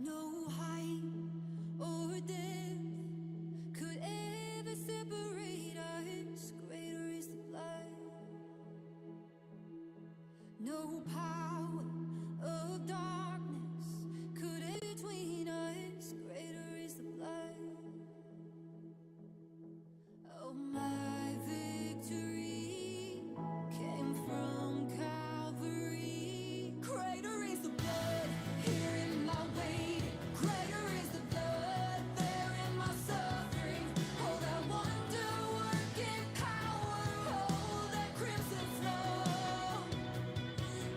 No height or depth could ever separate us. Greater is the blood. No power of darkness could enter between us. Greater is the blood. Oh, my victory came from Calvary. Greater is the blood here in my waiting. Greater is the blood there in my suffering. Oh, that wonder-working power. Oh, that crimson flow.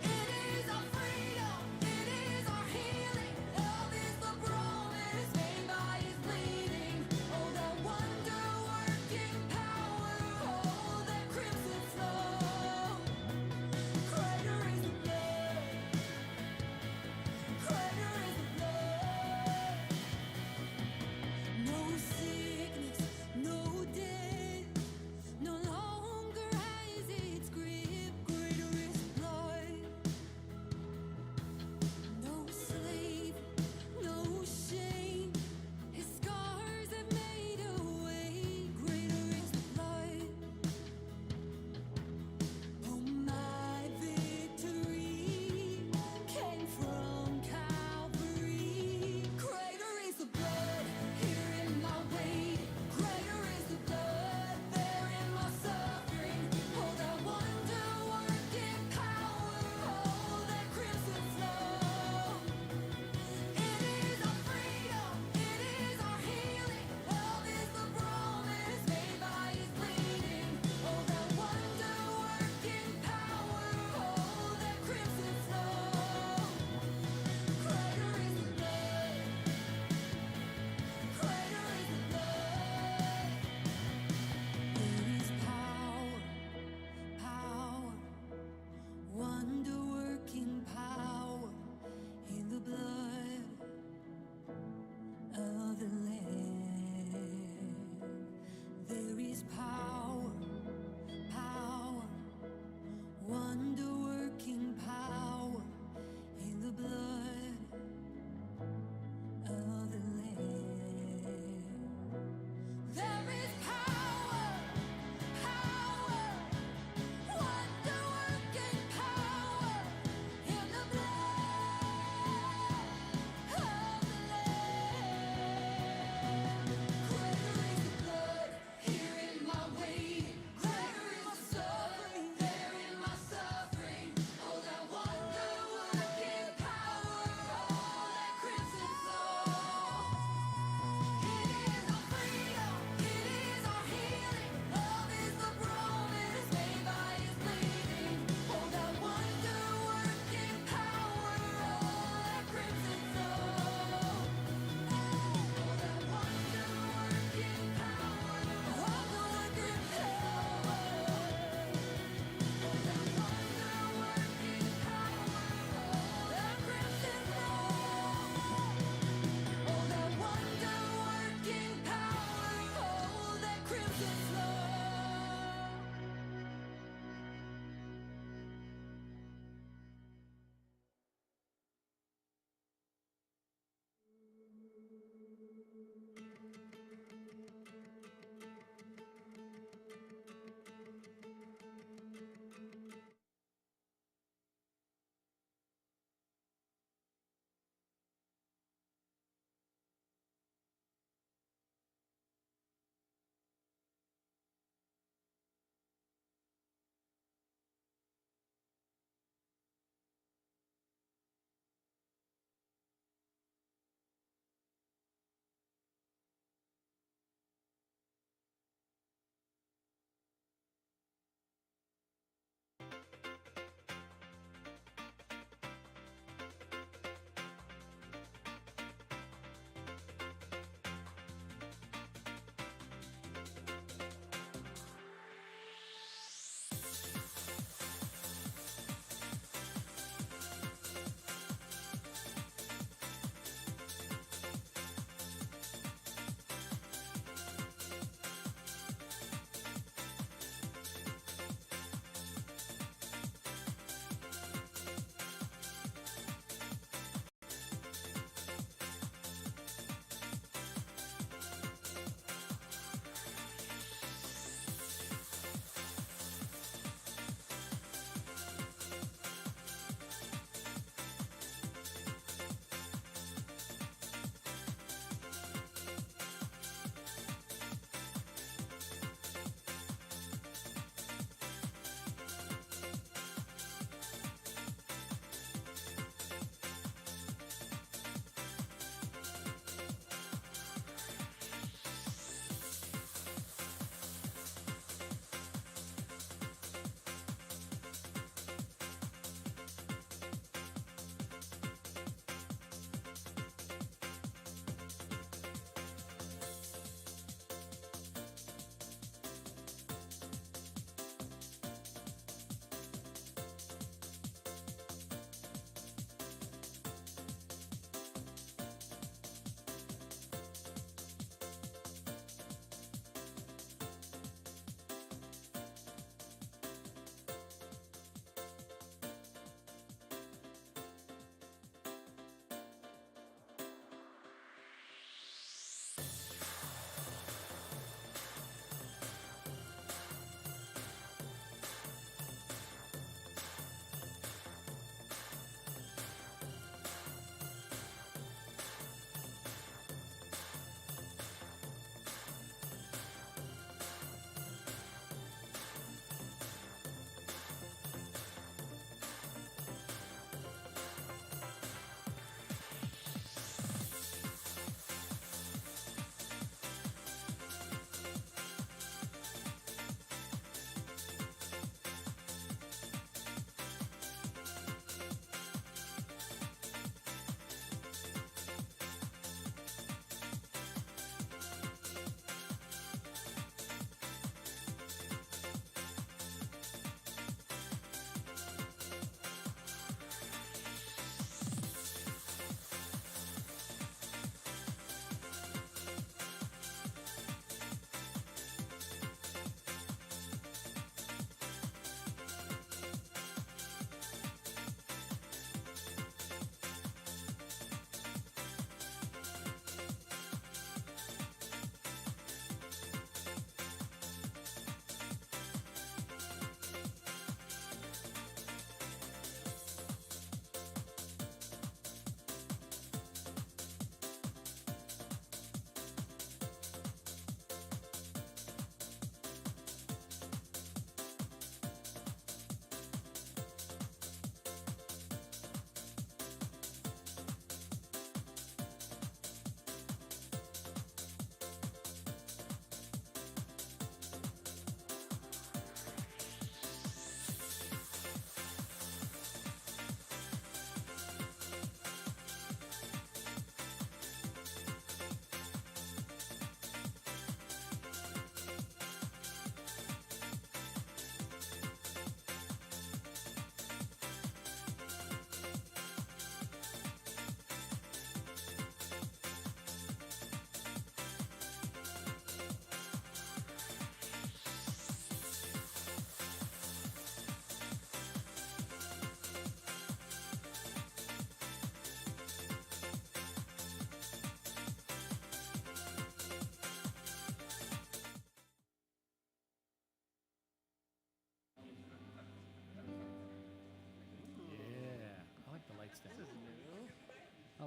It is our freedom. It is our healing. Love is the promise made by His bleeding. Oh, that wonder-working power. Oh, that crimson flow. Greater is the blood. Greater is the blood. No sickness, no death, no longer has its grip. Greater is the blood. No slave, no shame. His scars have made a way. Greater is the blood. Oh, my victory came from Calvary. Greater is the blood here in my waiting. Greater is the blood there in my suffering. Oh, that wonder-working power. Oh, that crimson flow. It is our freedom. It is our healing. Love is the promise made by His bleeding. Oh, that wonder-working power. Oh, that crimson flow. Greater is the blood. Greater is the blood. There is power, power, wonder-working power in the blood of the Lamb. There is power, power, wonder-working power in the blood of the Lamb. There is power, power, wonder-working power in the blood of the Lamb. Greater is the blood here in my waiting. Greater is the suffering there in my suffering. Oh, that wonder-working power. Oh, that crimson flow. It is our freedom. It is our healing. Love is the promise made by His bleeding. Oh, that wonder-working power. Oh, that crimson flow. Oh, that wonder-working power. Wonder-working power. Oh, that wonder-working power. Oh, that crimson flow. Oh, that wonder-working power. Oh, that crimson flow.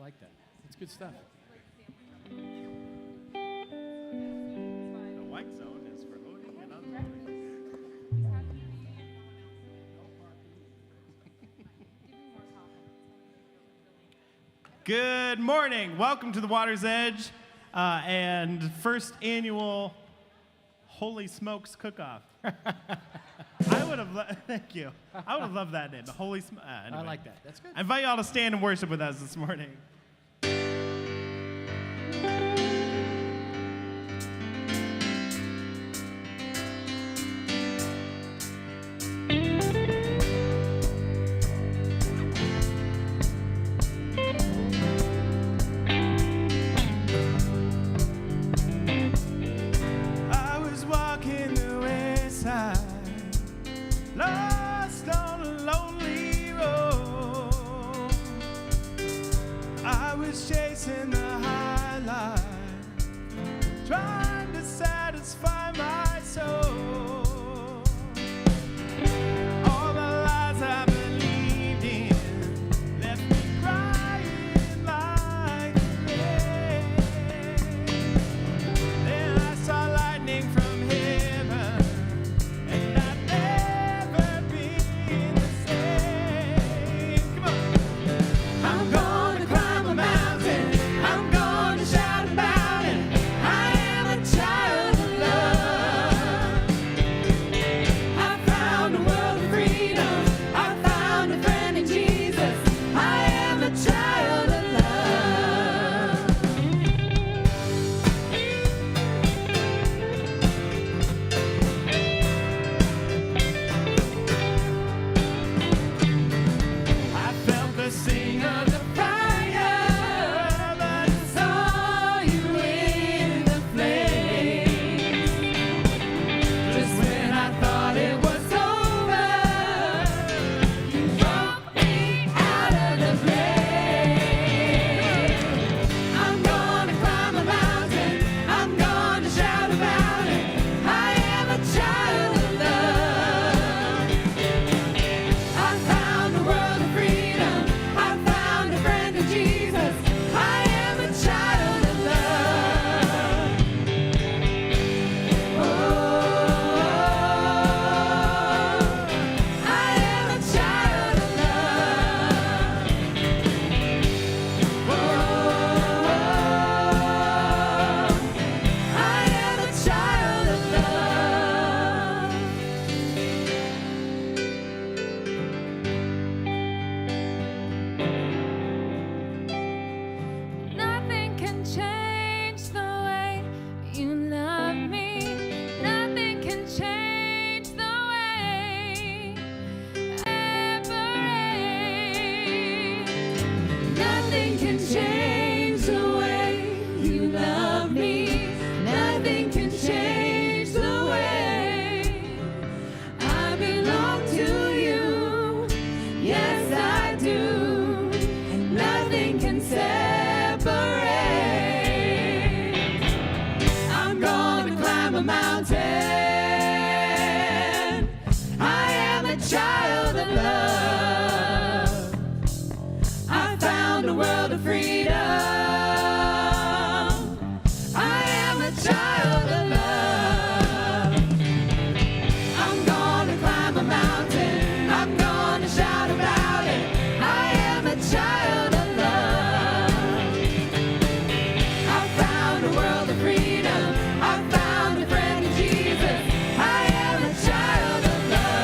like that. It's good stuff. The white zone is for loading and unloading. Good morning. Welcome to the Water's Edge and first annual Holy Smokes Cook-Off. I would have, thank you. I would have loved that name, the Holy Smokes. Anyway. I like that. That's good. I invite y'all to stand and worship with us this morning. I was walking the west side, lost on a lonely road. I was chasing the high line, trying to satisfy my soul. All the lies I believed in left me crying like rain. Then I saw lightning from heaven, and I've never been the same. Come on. I'm gonna climb a mountain. I'm gonna shout about it. I am a child of love. I found a world of freedom. I found a friend in Jesus. I am a child of love. I felt the sting of the fire, but I saw you in the flames. Just when I thought it was over, you brought me out of the grave. I'm gonna climb a mountain. I'm gonna shout about it. I am a child of love. I found a world of freedom. I found a friend in Jesus. I am a child of love. Oh, I am a child of love. Oh, I am a child of love. Nothing can change the way you love me. Nothing can change the way I separate. Nothing can change the way you love me. Nothing can change the way I belong to you. Yes, I do. And nothing can separate. I'm gonna climb a mountain. I am a child of love. I found a world of freedom. I am a child of love. I'm gonna climb a mountain. I'm gonna shout about it. I am a child of love. I found a world of freedom. I found a friend in Jesus. I am a child of love.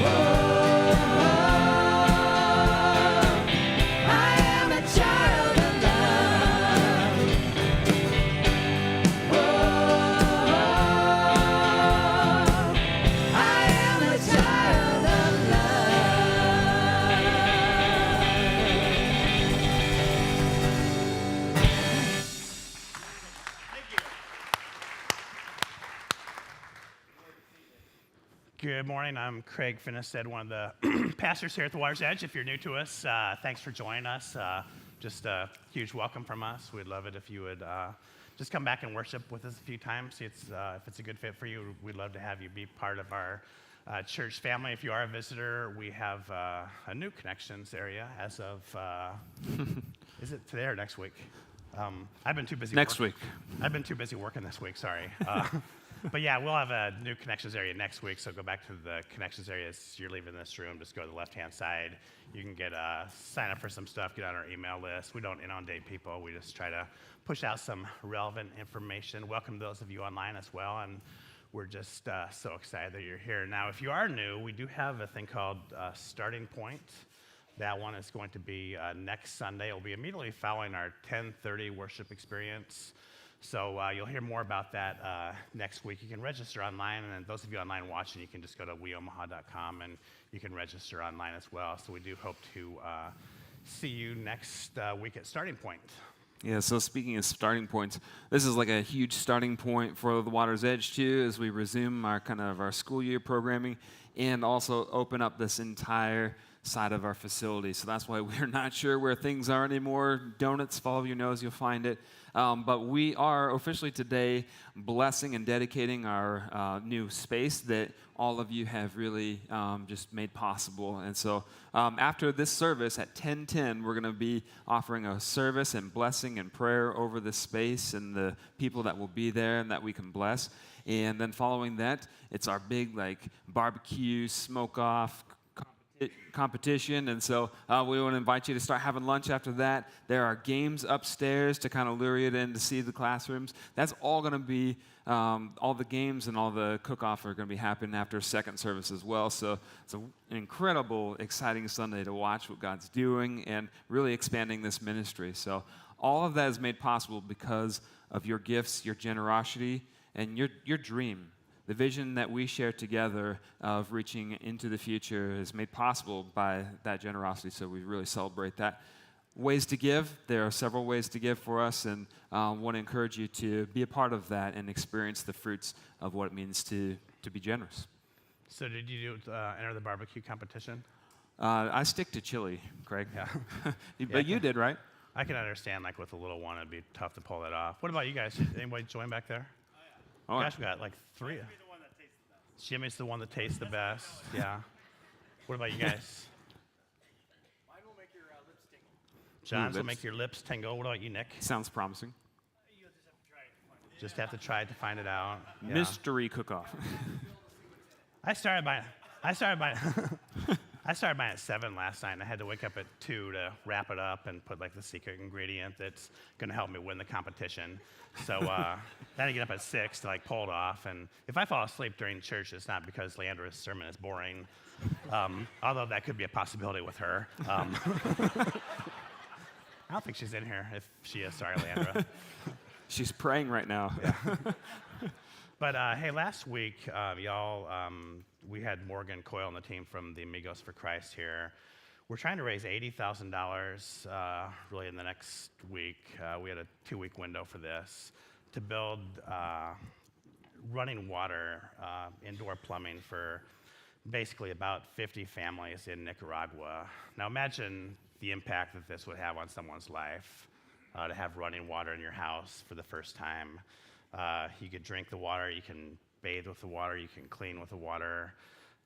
Whoa, I am a child of love. Whoa, I am a child of love. Good morning. I'm Craig Finnestead, one of the pastors here at the Water's Edge. If you're new to us, thanks for joining us. Just a huge welcome from us. We'd love it if you would just come back and worship with us a few times. See if it's a good fit for you, we'd love to have you be part of our church family. If you are a visitor, we have a new connections area as of, is it today or next week? I've been too busy. Next week. I've been too busy working this week, sorry. But yeah, we'll have a new connections area next week, so go back to the connections area as you're leaving this room. Just go to the left-hand side. You can sign up for some stuff, get on our email list. We don't inundate people. We just try to push out some relevant information. Welcome those of you online as well, and we're just so excited that you're here. Now, if you are new, we do have a thing called Starting Point. That one is going to be next Sunday. It will be immediately following our 10:30 worship experience. So you'll hear more about that next week. You can register online, and then those of you online watching, you can just go to weomaha.com, and you can register online as well. So we do hope to see you next week at Starting Point. Yeah, so speaking of starting points, this is like a huge starting point for the Water's Edge too, as we resume our school year programming, and also open up this entire side of our facility. So that's why we're not sure where things are anymore. Donuts, follow your nose, you'll find it. But we are officially today blessing and dedicating our new space that all of you have really just made possible. And so after this service at 10:10, we're going to be offering a service and blessing and prayer over this space and the people that will be there and that we can bless. And then following that, it's our big barbecue, smoke-off competition, and so we want to invite you to start having lunch after that. There are games upstairs to kind of lure you in to see the classrooms. That's all going to be, all the games and all the cook-off are going to be happening after second service as well. So it's an incredible, exciting Sunday to watch what God's doing and really expanding this ministry. So all of that is made possible because of your gifts, your generosity, and your dream. The vision that we share together of reaching into the future is made possible by that generosity, so we really celebrate that. Ways to give, there are several ways to give for us, and want to encourage you to be a part of that and experience the fruits of what it means to be generous. So did you enter the barbecue competition? I stick to chili, Craig. Yeah. But you did, right? I can understand, with a little one, it'd be tough to pull that off. What about you guys? Did anybody join back there? Oh, Gosh, we got three. Jimmy's the one that tastes the best. Yeah. What about you guys? Mine will make your lips tingle. John's will lips. make your lips tingle. What about you, Nick? Sounds promising. You'll just have to try it. Just have to try it to find it out. Yeah. Mystery cook-off. I started buying at 7 last night, and I had to wake up at 2 to wrap it up and put the secret ingredient that's going to help me win the competition. So then I get up at 6 to pull it off. And if I fall asleep during church, it's not because Leandra's sermon is boring, although that could be a possibility with her. I don't think she's in here. If she is, sorry, Leandra. She's praying right now. Yeah. But hey, last week, y'all, we had Morgan Coyle on the team from the Amigos for Christ here. We're trying to raise $80,000 really in the next week. We had a 2-week window for this to build running water, indoor plumbing for basically about 50 families in Nicaragua. Now imagine the impact that this would have on someone's life, to have running water in your house for the first time. You could drink the water, you can bathe with the water, you can clean with the water.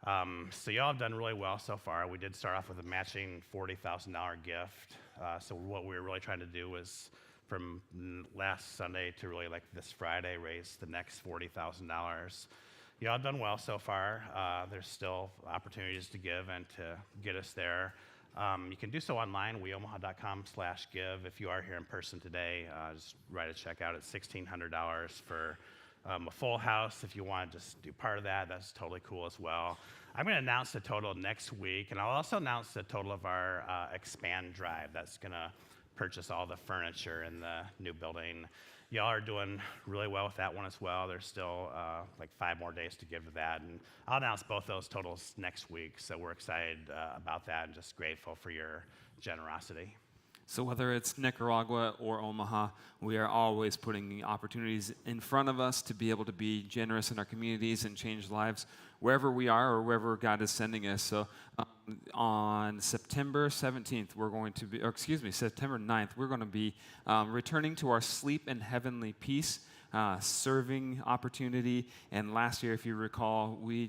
So y'all have done really well so far. We did start off with a matching $40,000 gift. So what we were really trying to do was from last Sunday to really this Friday, raise the next $40,000. Y'all have done well so far. There's still opportunities to give and to get us there. You can do so online, weomaha.com/give. If you are here in person today, just write a check out. It's $1,600 for a full house. If you want to just do part of that, that's totally cool as well. I'm going to announce the total next week, and I'll also announce the total of our expand drive. That's going to purchase all the furniture in the new building. Y'all are doing really well with that one as well. There's still 5 more days to give to that, and I'll announce both those totals next week. So we're excited about that and just grateful for your generosity. So whether it's Nicaragua or Omaha, we are always putting opportunities in front of us to be able to be generous in our communities and change lives wherever we are or wherever God is sending us. So on September 17th, September 9th, we're going to be returning to our Sleep in Heavenly Peace serving opportunity. And last year, if you recall, we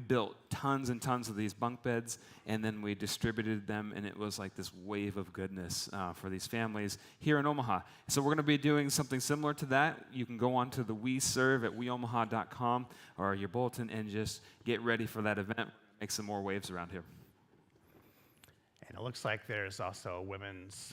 built tons and tons of these bunk beds, and then we distributed them, and it was like this wave of goodness for these families here in Omaha. So we're going to be doing something similar to that. You can go on to the We Serve at weomaha.com or your bulletin and just get ready for that event. Make some more waves around here. And it looks like there's also a women's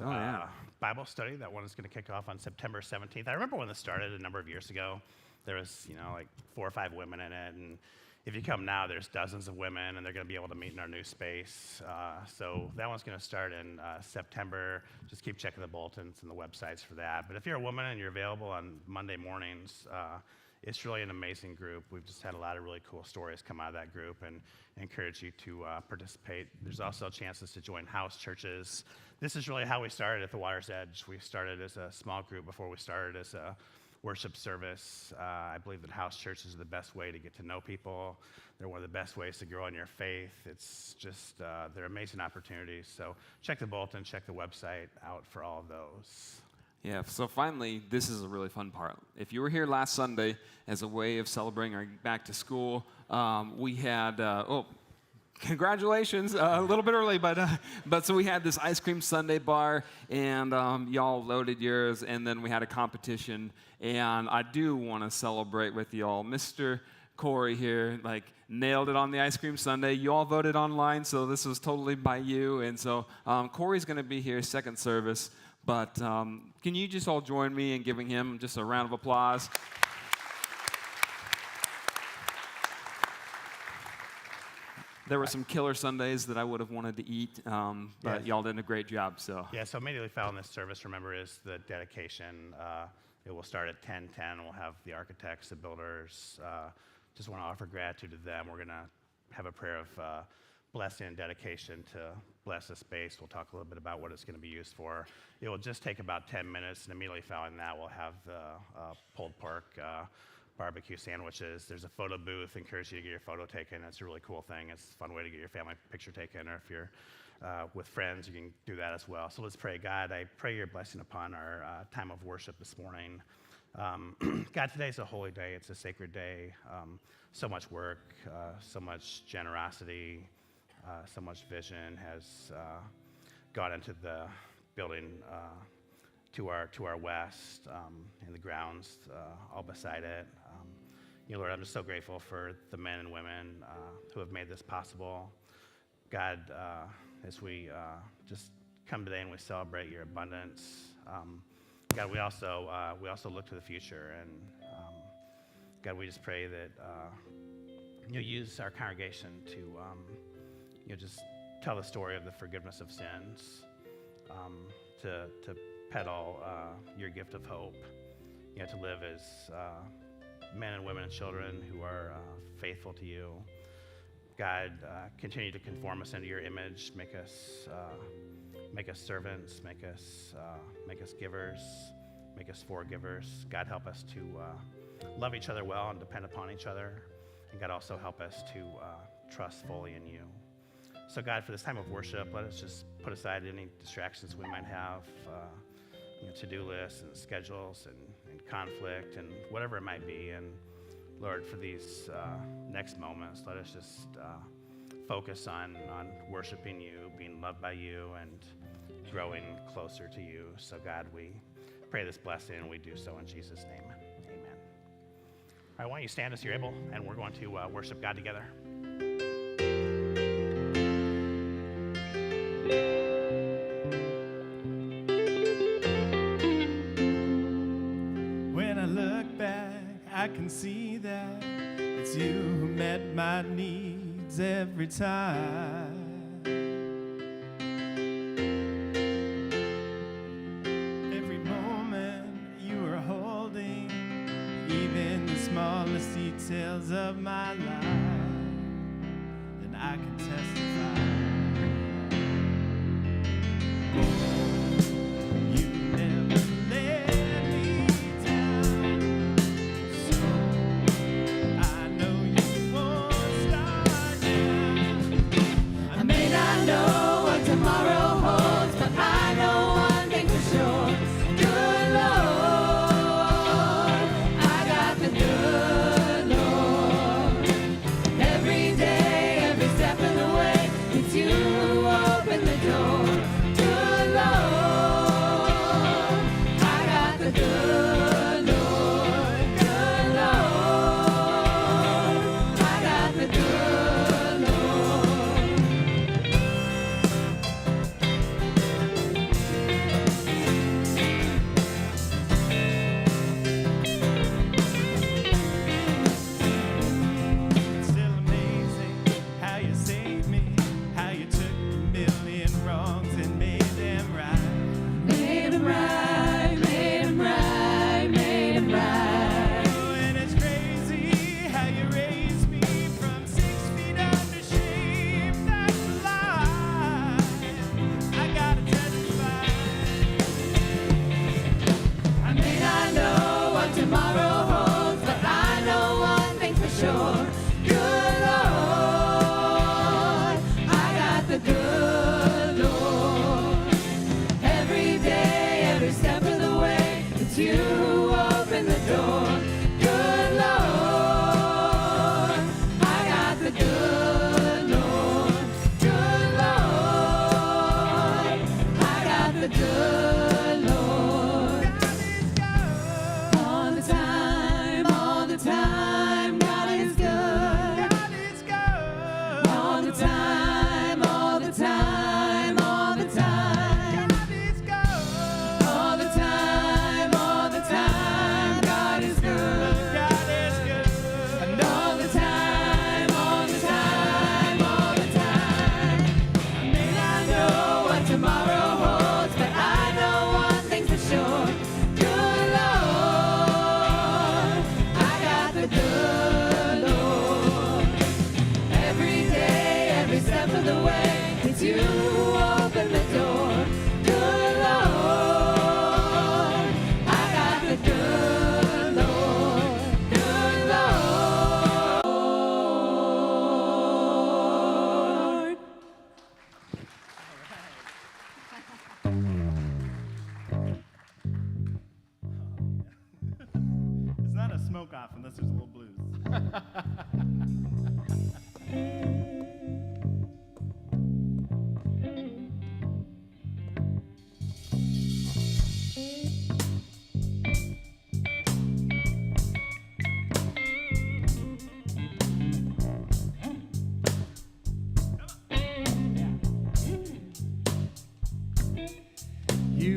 Bible study. That one is going to kick off on September 17th. I remember when this started a number of years ago. There was, like 4 or 5 women in it. And if you come now, there's dozens of women, and they're going to be able to meet in our new space. So that one's going to start in September. Just keep checking the bulletins and the websites for that. But if you're a woman and you're available on Monday mornings, it's really an amazing group. We've just had a lot of really cool stories come out of that group, and encourage you to participate. There's also chances to join house churches. This is really how we started at the Water's Edge. We started as a small group before we started as a worship service. I believe that house churches are the best way to get to know people. They're one of the best ways to grow in your faith. It's just, they're amazing opportunities. So check the bulletin, check the website out for all of those. Yeah, so finally, this is a really fun part. If you were here last Sunday as a way of celebrating our back to school, we had, congratulations, a little bit early, but so we had this ice cream sundae bar, and y'all loaded yours, and then we had a competition, and I do want to celebrate with y'all. Mr. Corey here, nailed it on the ice cream sundae. You all voted online, so this was totally by you, and so Corey's going to be here second service. But can you just all join me in giving him just a round of applause? There were some killer Sundays that I would have wanted to eat, but y'all did a great job. So so immediately following this service, remember, is the dedication. It will start at 10:10. We'll have the architects, the builders. Just want to offer gratitude to them. We're going to have a prayer of blessing and dedication to bless the space. We'll talk a little bit about what it's going to be used for. It will just take about 10 minutes, and immediately following that, we'll have the pulled pork barbecue sandwiches. There's a photo booth. Encourage you to get your photo taken. It's a really cool thing. It's a fun way to get your family picture taken, or if you're with friends, you can do that as well. So let's pray. God, I pray your blessing upon our time of worship this morning. God, today's a holy day. It's a sacred day. So much work, so much generosity, so much vision has gone into the building to our west, in the grounds all beside it. Lord, I'm just so grateful for the men and women who have made this possible. God, as we just come today and we celebrate your abundance, God, we also look to the future, and God, we just pray that you'll use our congregation to just tell the story of the forgiveness of sins, to peddle your gift of hope, to live as men and women and children who are faithful to you. God, continue to conform us into your image. Make us servants. Make us givers. Make us forgivers. God, help us to love each other well and depend upon each other. And God, also help us to trust fully in you. So God, for this time of worship, let us just put aside any distractions we might have, to-do lists and schedules and conflict and whatever it might be. And Lord, for these next moments, let us just focus on worshiping you, being loved by you, and growing closer to you. So God, we pray this blessing, and we do so in Jesus' name. Amen. All right, why don't you stand as you're able, and we're going to worship God together. When I look back, I can see that it's you who met my needs every time. Every moment you were holding, even the smallest details of my life, and I can testify.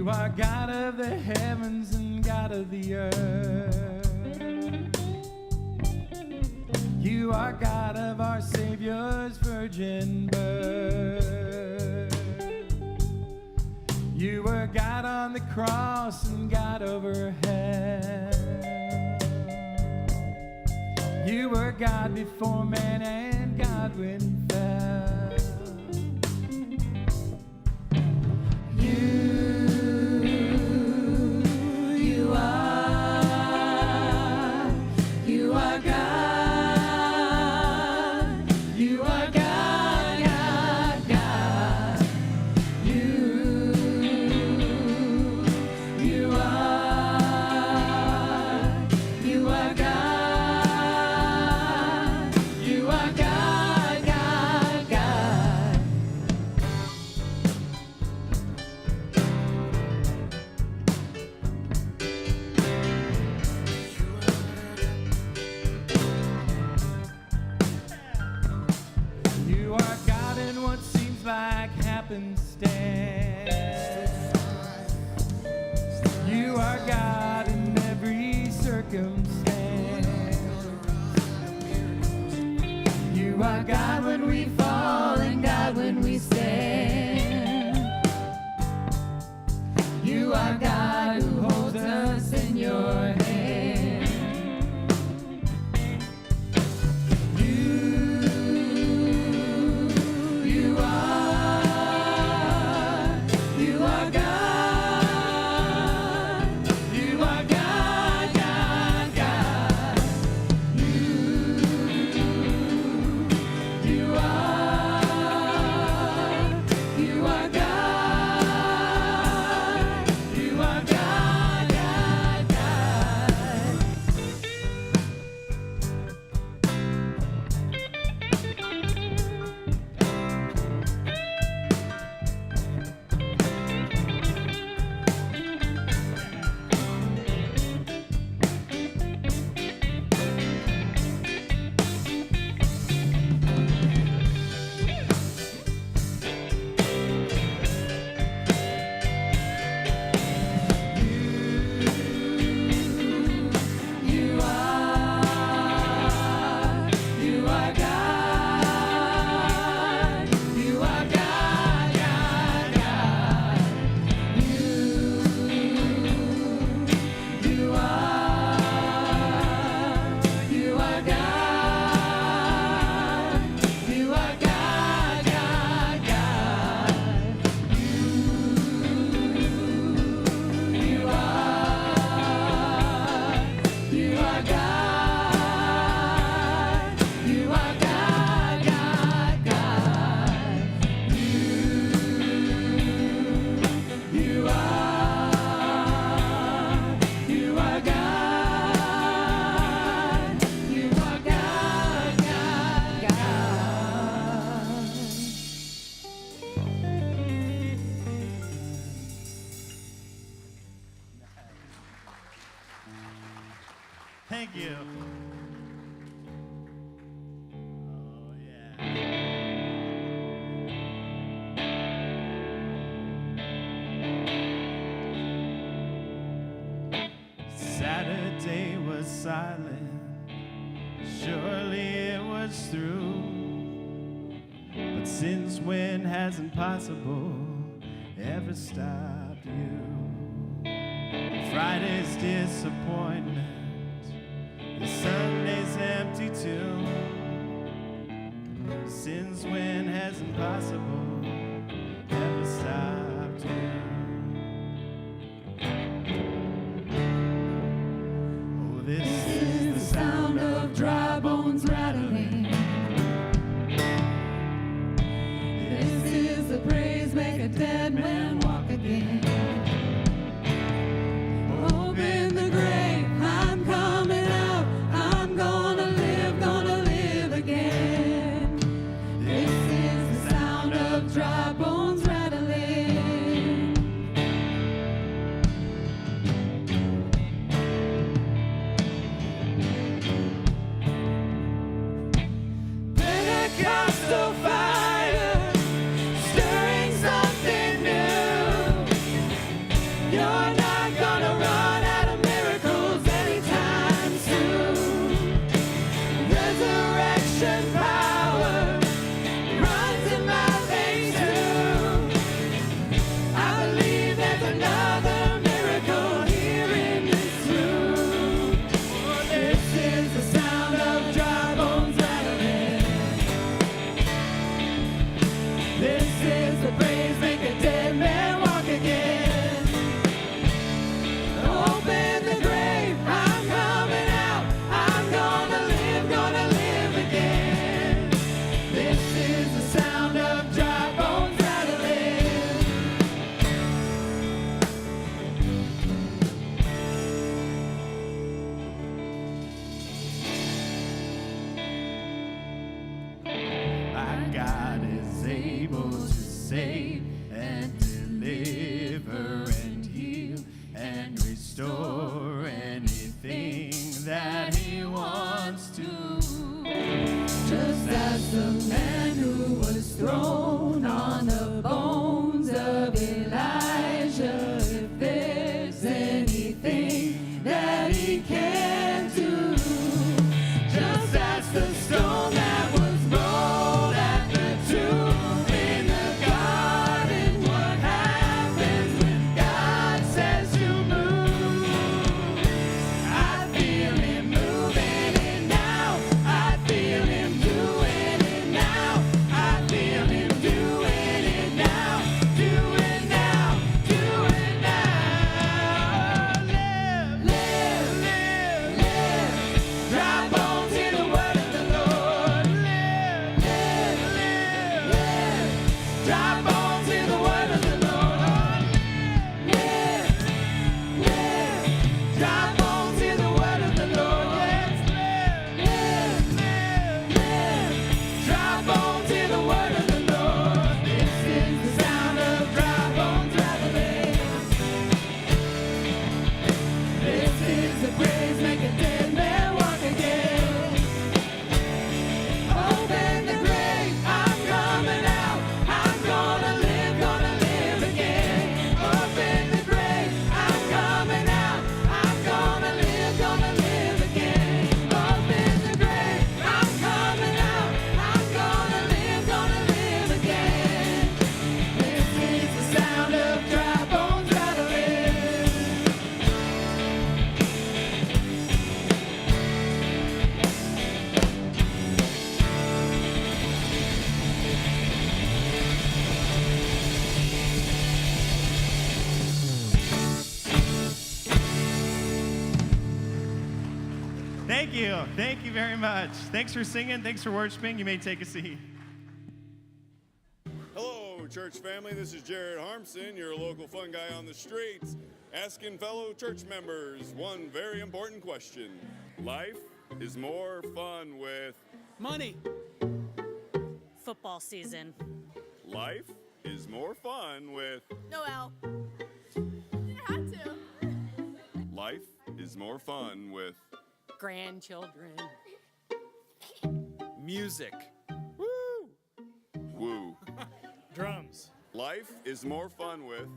You are God of the heavens and God of the earth. You are God of our Savior's virgin birth. You were God on the cross and God over hell. You were God before man and God when he fell. You are God. You are God, God, God. You are God. You are God, God, God. You are God in what seems like happenstance. You are God in every circumstance. You are God when we fall and God when we stand. You are God who holds us in your hand. You are God. You are God, God, God. You are God. You are God, God, God. You are God. You are God, God, God. You are God. You are God, God, God. You are God. You are God, God, God. You are God. You are God, God, God. Thank you. Oh, yeah. Saturday was silent. Surely it was through. But since when has impossible ever stopped you? Friday's disappointment. The Sunday's empty too. Since when has impossible ever stopped you? Oh, this is the sound of dry bones rattling. This is the praise make a dead man walk again. Open the grave, I'm coming out. I'm gonna live again. This is the sound of save and deliver and heal and restore anything that He wants to. Just as the man who was thrown on the bones of Elijah, if there's anything that He can do, just as the stone that was rolled at the tomb in the garden, what happens when God says to move? I feel Him moving it now. I feel Him doing it now. I feel Him doing it now. Do it now. Do it now. Live, live, live, live. Dry bones hear the word of the Lord. Live, live, live, live. Dry bones hear the word of the Lord. Live, live. Dry bones hear the word of the Lord. Yes, live, live, live. Dry bones hear the word of the Lord. This is the sound of dry bones rattling. This is the praise make a dead man walk again. Open the grave, I'm coming out. I'm gonna live again. Open the grave, I'm coming out. I'm gonna live again. Open the grave, I'm coming out. I'm gonna live again. This is the sound of dry bones rattling. Thank you. Thank you very much. Thanks for singing. Thanks for worshiping. You may take a seat. Hello, church family. This is Jared Harmson, your local fun guy on the streets, asking fellow church members one very important question. Life is more fun with Money. Football season. life is more fun with Noel. life is more fun with Grandchildren. Music. woo. Drums. Life is more fun with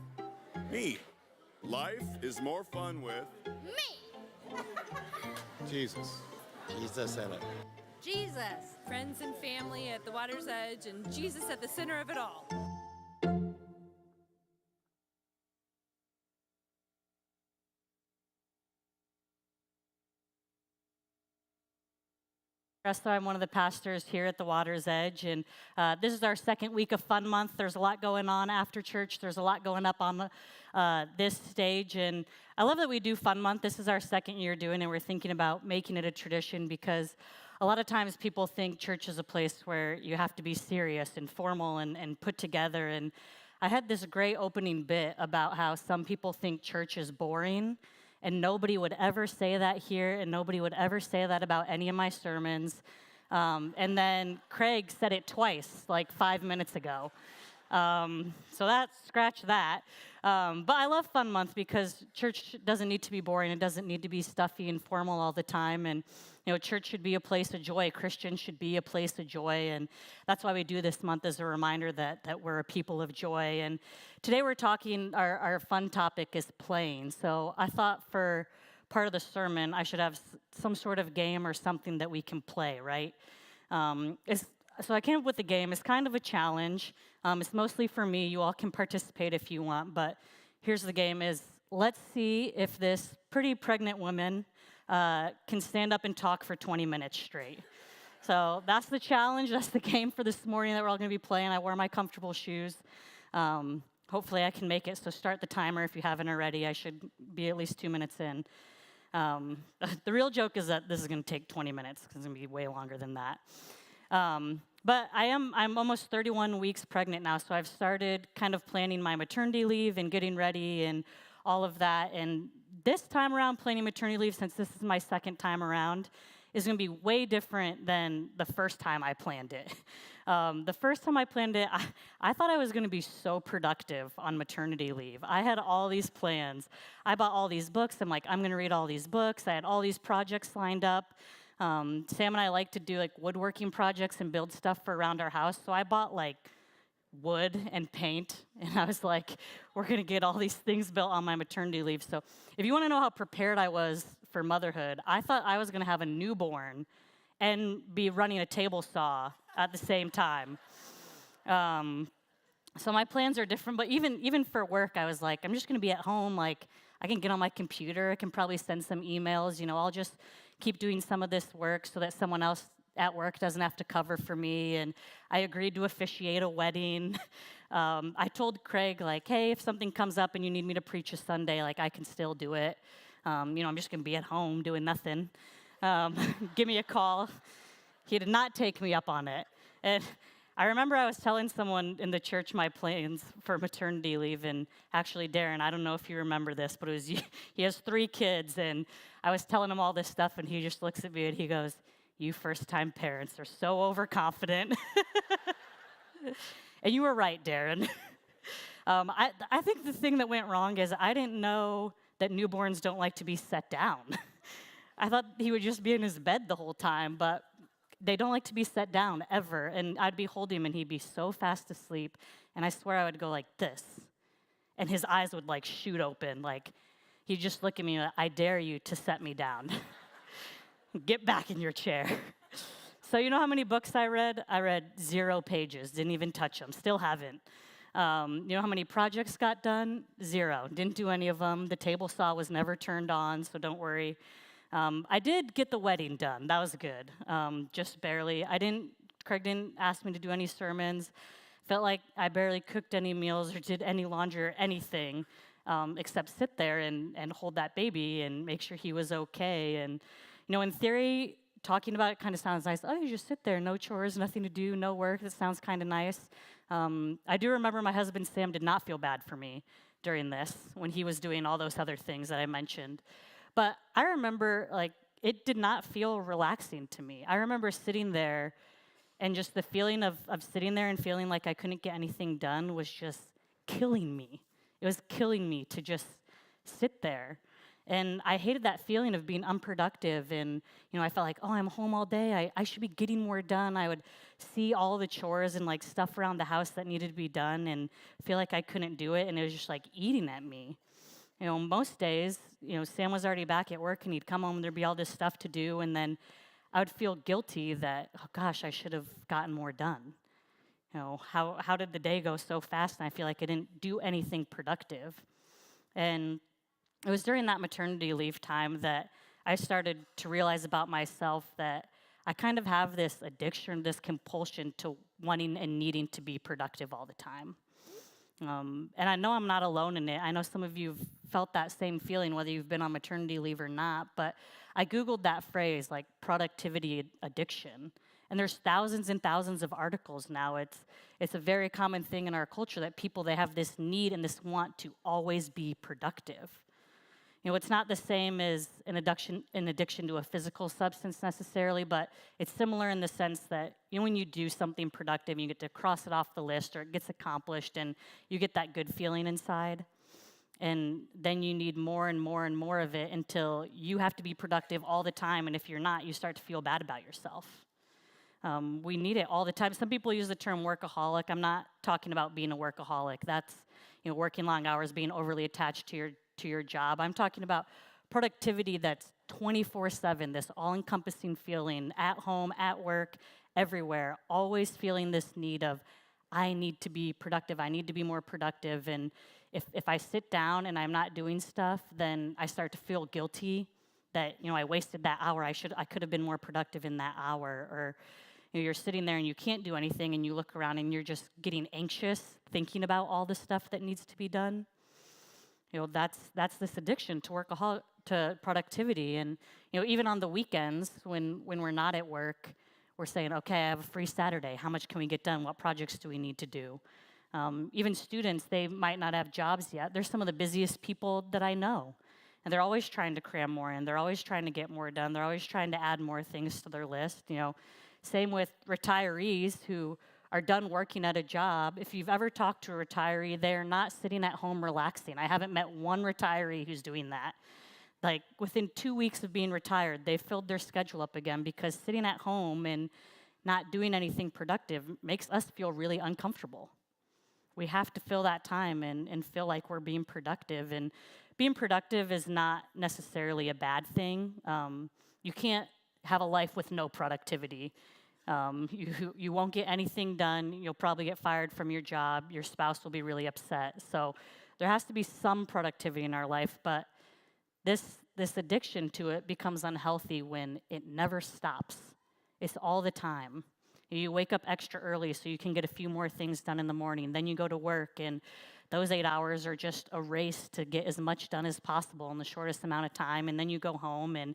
me. Life is more fun with Jesus. Jesus in it. Jesus. Friends and family at the water's edge, and Jesus at the center of it all. I'm one of the pastors here at the Water's Edge, and this is our second week of Fun Month. There's a lot going on after church. There's a lot going up on this stage, and I love that we do Fun Month. This is our second year doing it. We're thinking about making it a tradition because a lot of times people think church is a place where you have to be serious and formal and put together, and I had this great opening bit about how some people think church is boring. And nobody would ever say that here, and nobody would ever say that about any of my sermons. And then Craig said it twice, like 5 minutes ago. So scratch that. But I love Fun Month because church doesn't need to be boring. It doesn't need to be stuffy and formal all the time. And church should be a place of joy. Christians should be a place of joy. And that's why we do this month as a reminder that we're a people of joy. And today we're talking, our fun topic is playing. So I thought for part of the sermon, I should have some sort of game or something that we can play, right? So I came up with a game. It's kind of a challenge. It's mostly for me. You all can participate if you want. But here's the game is, let's see if this pretty pregnant woman can stand up and talk for 20 minutes straight. So that's the challenge. That's the game for this morning that we're all going to be playing. I wore my comfortable shoes. Hopefully I can make it. So start the timer if you haven't already. I should be at least 2 minutes in. The real joke is that this is going to take 20 minutes because it's going to be way longer than that. But I'm almost 31 weeks pregnant now, so I've started kind of planning my maternity leave and getting ready and all of that. And this time around, planning maternity leave, since this is my second time around, is going to be way different than the first time I planned it. The first time I planned it, I thought I was going to be so productive on maternity leave. I had all these plans. I bought all these books. I'm like, I'm going to read all these books. I had all these projects lined up. Sam and I like to do like woodworking projects and build stuff for around our house. So I bought like wood and paint, and I was like, we're going to get all these things built on my maternity leave. So if you want to know how prepared I was for motherhood, I thought I was going to have a newborn and be running a table saw at the same time. So my plans are different, but even for work, I was like, I'm just going to be at home. Like, I can get on my computer. I can probably send some emails. I'll just keep doing some of this work so that someone else at work doesn't have to cover for me. And I agreed to officiate a wedding. I told Craig, like, hey, if something comes up and you need me to preach a Sunday, like, I can still do it. I'm just going to be at home doing nothing. Give me a call. He did not take me up on it. And I remember I was telling someone in the church my plans for maternity leave, and actually, Darren, I don't know if you remember this, but he has 3 kids, and I was telling him all this stuff, and he just looks at me and he goes, you first-time parents are so overconfident. And you were right, Darren. I think the thing that went wrong is I didn't know that newborns don't like to be set down. I thought he would just be in his bed the whole time, but they don't like to be set down ever. And I'd be holding him, and he'd be so fast asleep, and I swear I would go like this, and his eyes would like shoot open. Like, he'd just look at me like, I dare you to set me down. Get back in your chair. So you know how many books I read? I read 0 pages, didn't even touch them, still haven't. You know how many projects got done? 0, didn't do any of them. The table saw was never turned on, so don't worry. I did get the wedding done, that was good, just barely. Craig didn't ask me to do any sermons. Felt like I barely cooked any meals or did any laundry or anything, except sit there and hold that baby and make sure he was okay. And in theory, talking about it kind of sounds nice. Oh, you just sit there, no chores, nothing to do, no work. That sounds kind of nice. I do remember my husband, Sam, did not feel bad for me during this when he was doing all those other things that I mentioned. But I remember, like, it did not feel relaxing to me. I remember sitting there, and just the feeling of sitting there and feeling like I couldn't get anything done was just killing me. It was killing me to just sit there. And I hated that feeling of being unproductive, and I felt like, oh, I'm home all day. I should be getting more done. I would see all the chores and like stuff around the house that needed to be done and feel like I couldn't do it, and it was just like eating at me. Most days, Sam was already back at work, and he'd come home and there'd be all this stuff to do, and then I would feel guilty that, oh gosh, I should have gotten more done. How did the day go so fast, and I feel like I didn't do anything productive? And it was during that maternity leave time that I started to realize about myself that I kind of have this addiction, this compulsion to wanting and needing to be productive all the time. And I know I'm not alone in it. I know some of you have felt that same feeling, whether you've been on maternity leave or not, but I Googled that phrase, like productivity addiction, and there's thousands and thousands of articles now. It's a very common thing in our culture that they have this need and this want to always be productive. It's not the same as an addiction to a physical substance necessarily, but it's similar in the sense that when you do something productive, you get to cross it off the list or it gets accomplished and you get that good feeling inside. And then you need more and more and more of it until you have to be productive all the time, and if you're not, you start to feel bad about yourself. We need it all the time. Some people use the term workaholic. I'm not talking about being a workaholic. That's working long hours, being overly attached to your job. I'm talking about productivity that's 24/7, this all-encompassing feeling at home, at work, everywhere, always feeling this need of, I need to be productive, I need to be more productive, and if I sit down and I'm not doing stuff, then I start to feel guilty that, I wasted that hour, I could have been more productive in that hour, or you're sitting there and you can't do anything and you look around and you're just getting anxious thinking about all the stuff that needs to be done. That's this addiction to productivity. And even on the weekends when we're not at work, we're saying, okay, I have a free Saturday. How much can we get done? What projects do we need to do? Even students, they might not have jobs yet. They're some of the busiest people that I know. And they're always trying to cram more in. They're always trying to get more done. They're always trying to add more things to their list. Same with retirees who are done working at a job. If you've ever talked to a retiree, they are not sitting at home relaxing. I haven't met one retiree who's doing that. Like within 2 weeks of being retired, they filled their schedule up again because sitting at home and not doing anything productive makes us feel really uncomfortable. We have to fill that time and feel like we're being productive. And being productive is not necessarily a bad thing. You can't have a life with no productivity. You won't get anything done. You'll probably get fired from your job. Your spouse will be really upset. So there has to be some productivity in our life, but this addiction to it becomes unhealthy when it never stops. It's all the time. You wake up extra early so you can get a few more things done in the morning. Then you go to work, and those 8 hours are just a race to get as much done as possible in the shortest amount of time. And then you go home, and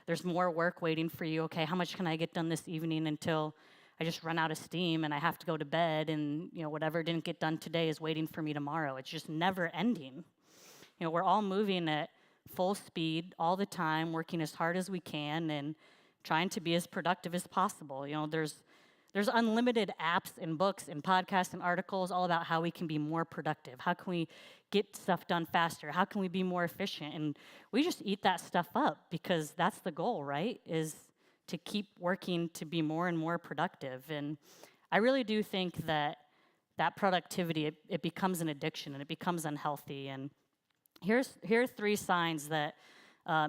there's more work waiting for you. Okay, how much can I get done this evening until I just run out of steam and I have to go to bed, and whatever didn't get done today is waiting for me tomorrow. It's just never ending. We're all moving at full speed all the time, working as hard as we can and trying to be as productive as possible. There's unlimited apps and books and podcasts and articles all about how we can be more productive. How can we get stuff done faster? How can we be more efficient? And we just eat that stuff up because that's the goal, right? Is to keep working to be more and more productive. And I really do think that productivity, it becomes an addiction and it becomes unhealthy. And here are 3 signs that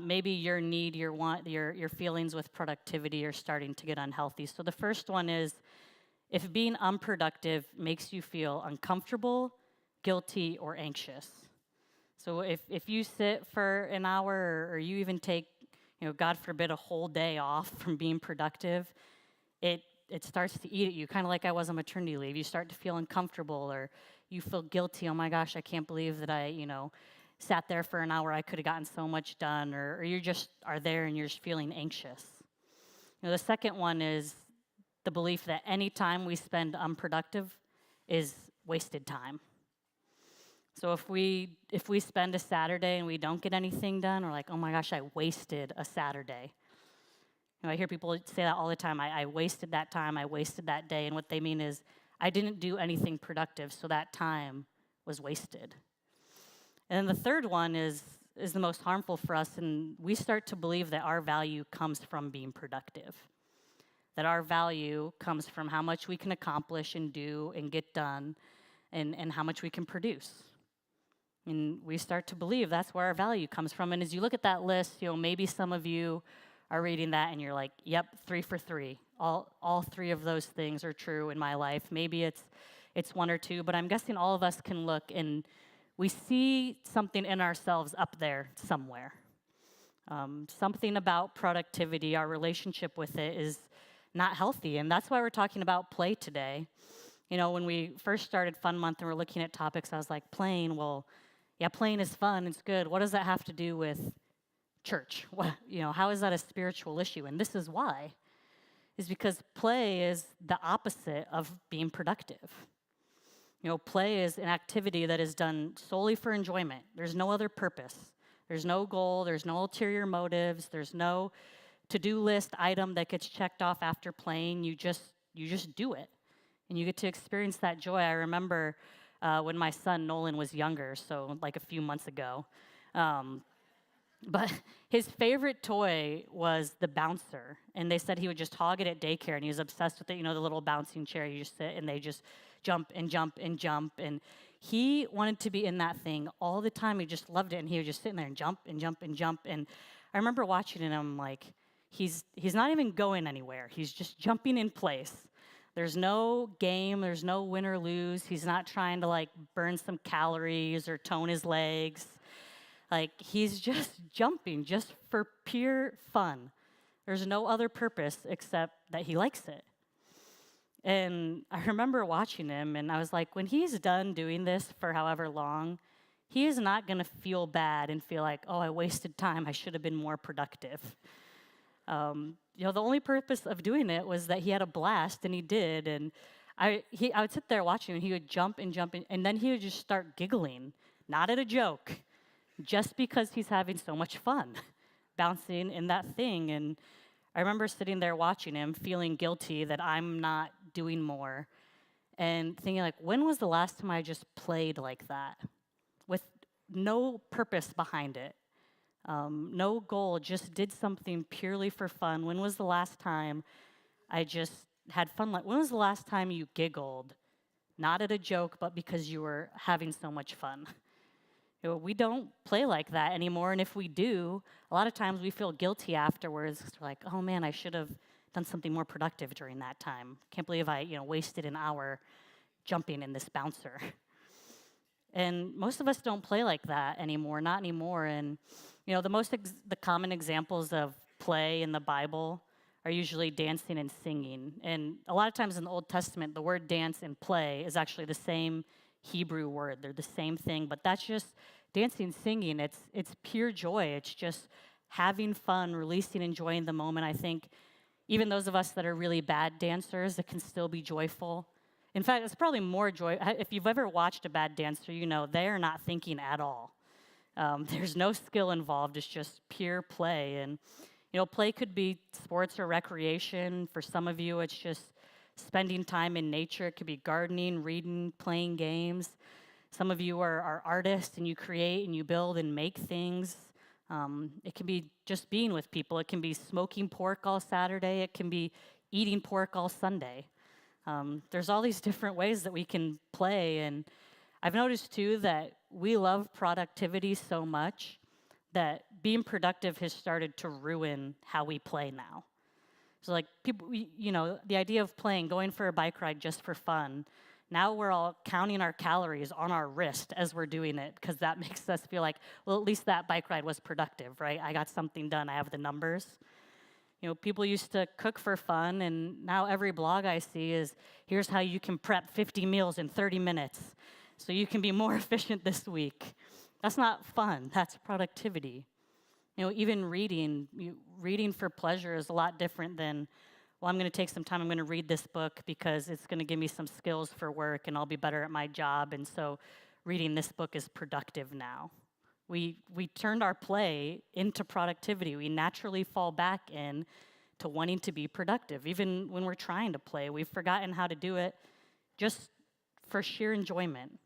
maybe your need, your want, your feelings with productivity are starting to get unhealthy. So the first one is if being unproductive makes you feel uncomfortable, guilty, or anxious. So if you sit for an hour or you even take, God forbid, a whole day off from being productive, it starts to eat at you, kind of like I was on maternity leave. You start to feel uncomfortable or you feel guilty. Oh my gosh, I can't believe that I, sat there for an hour, I could have gotten so much done, or you just are there and you're just feeling anxious. The second one is the belief that any time we spend unproductive is wasted time. So if we spend a Saturday and we don't get anything done, we're like, oh my gosh, I wasted a Saturday. I hear people say that all the time. I wasted that time, I wasted that day, and what they mean is I didn't do anything productive, so that time was wasted. And then the third one is the most harmful for us, and we start to believe that our value comes from being productive, that our value comes from how much we can accomplish and do and get done and how much we can produce. And we start to believe that's where our value comes from. And as you look at that list, maybe some of you are reading that and you're like, yep, 3 for 3. All 3 of those things are true in my life. Maybe it's 1 or 2, but I'm guessing all of us can look and we see something in ourselves up there somewhere. Something about productivity, our relationship with it is not healthy. And that's why we're talking about play today. When we first started Fun Month and we're looking at topics, I was like, playing, well, yeah, playing is fun, it's good. What does that have to do with church? How is that a spiritual issue? And this is why. Is because play is the opposite of being productive. Play is an activity that is done solely for enjoyment. There's no other purpose. There's no goal. There's no ulterior motives. There's no to-do list item that gets checked off after playing. You just do it, and you get to experience that joy. I remember when my son Nolan was younger, so like a few months ago, but his favorite toy was the bouncer, and they said he would just hog it at daycare, and he was obsessed with it. The little bouncing chair you just sit, and they just jump and jump and jump, and he wanted to be in that thing all the time. He just loved it, and he would just sit in there and jump and jump and jump. And I remember watching him like he's not even going anywhere. He's just jumping in place. There's no game. There's no win or lose. He's not trying to like burn some calories or tone his legs. Like he's just jumping just for pure fun. There's no other purpose except that he likes it. And I remember watching him, and I was like, when he's done doing this for however long, he is not going to feel bad and feel like, oh, I wasted time. I should have been more productive. The only purpose of doing it was that he had a blast, and he did. And I would sit there watching him, and he would jump and jump, and then he would just start giggling, not at a joke, just because he's having so much fun bouncing in that thing. And I remember sitting there watching him, feeling guilty that I'm not doing more, and thinking, like, when was the last time I just played like that with no purpose behind it? No goal, just did something purely for fun. When was the last time I just had fun? Like, when was the last time you giggled, not at a joke, but because you were having so much fun? You know, we don't play like that anymore, and if we do, a lot of times we feel guilty afterwards. We're like, oh man, I should have done something more productive during that time. Can't believe I, wasted an hour jumping in this bouncer. And most of us don't play like that anymore, not anymore. And the common examples of play in the Bible are usually dancing and singing. And a lot of times in the Old Testament, the word dance and play is actually the same Hebrew word. They're the same thing, but that's just dancing, singing. It's pure joy. It's just having fun, releasing, enjoying the moment. I think even those of us that are really bad dancers, it can still be joyful. In fact, it's probably more joy. If you've ever watched a bad dancer, they are not thinking at all. There's no skill involved. It's just pure play. And, play could be sports or recreation. For some of you, it's just spending time in nature. It could be gardening, reading, playing games. Some of you are artists, and you create and you build and make things. It can be just being with people. It can be smoking pork all Saturday. It can be eating pork all Sunday. There's all these different ways that we can play, and I've noticed too that we love productivity so much that being productive has started to ruin how we play now. So like people, the idea of playing, going for a bike ride just for fun, now we're all counting our calories on our wrist as we're doing it because that makes us feel like, well, at least that bike ride was productive, right? I got something done, I have the numbers. People used to cook for fun, and now every blog I see is, here's how you can prep 50 meals in 30 minutes so you can be more efficient this week. That's not fun, that's productivity. Even reading for pleasure is a lot different than, well, I'm gonna take some time, I'm gonna read this book because it's gonna give me some skills for work and I'll be better at my job, and so reading this book is productive now. We turned our play into productivity. We naturally fall back in to wanting to be productive. Even when we're trying to play, we've forgotten how to do it just for sheer enjoyment.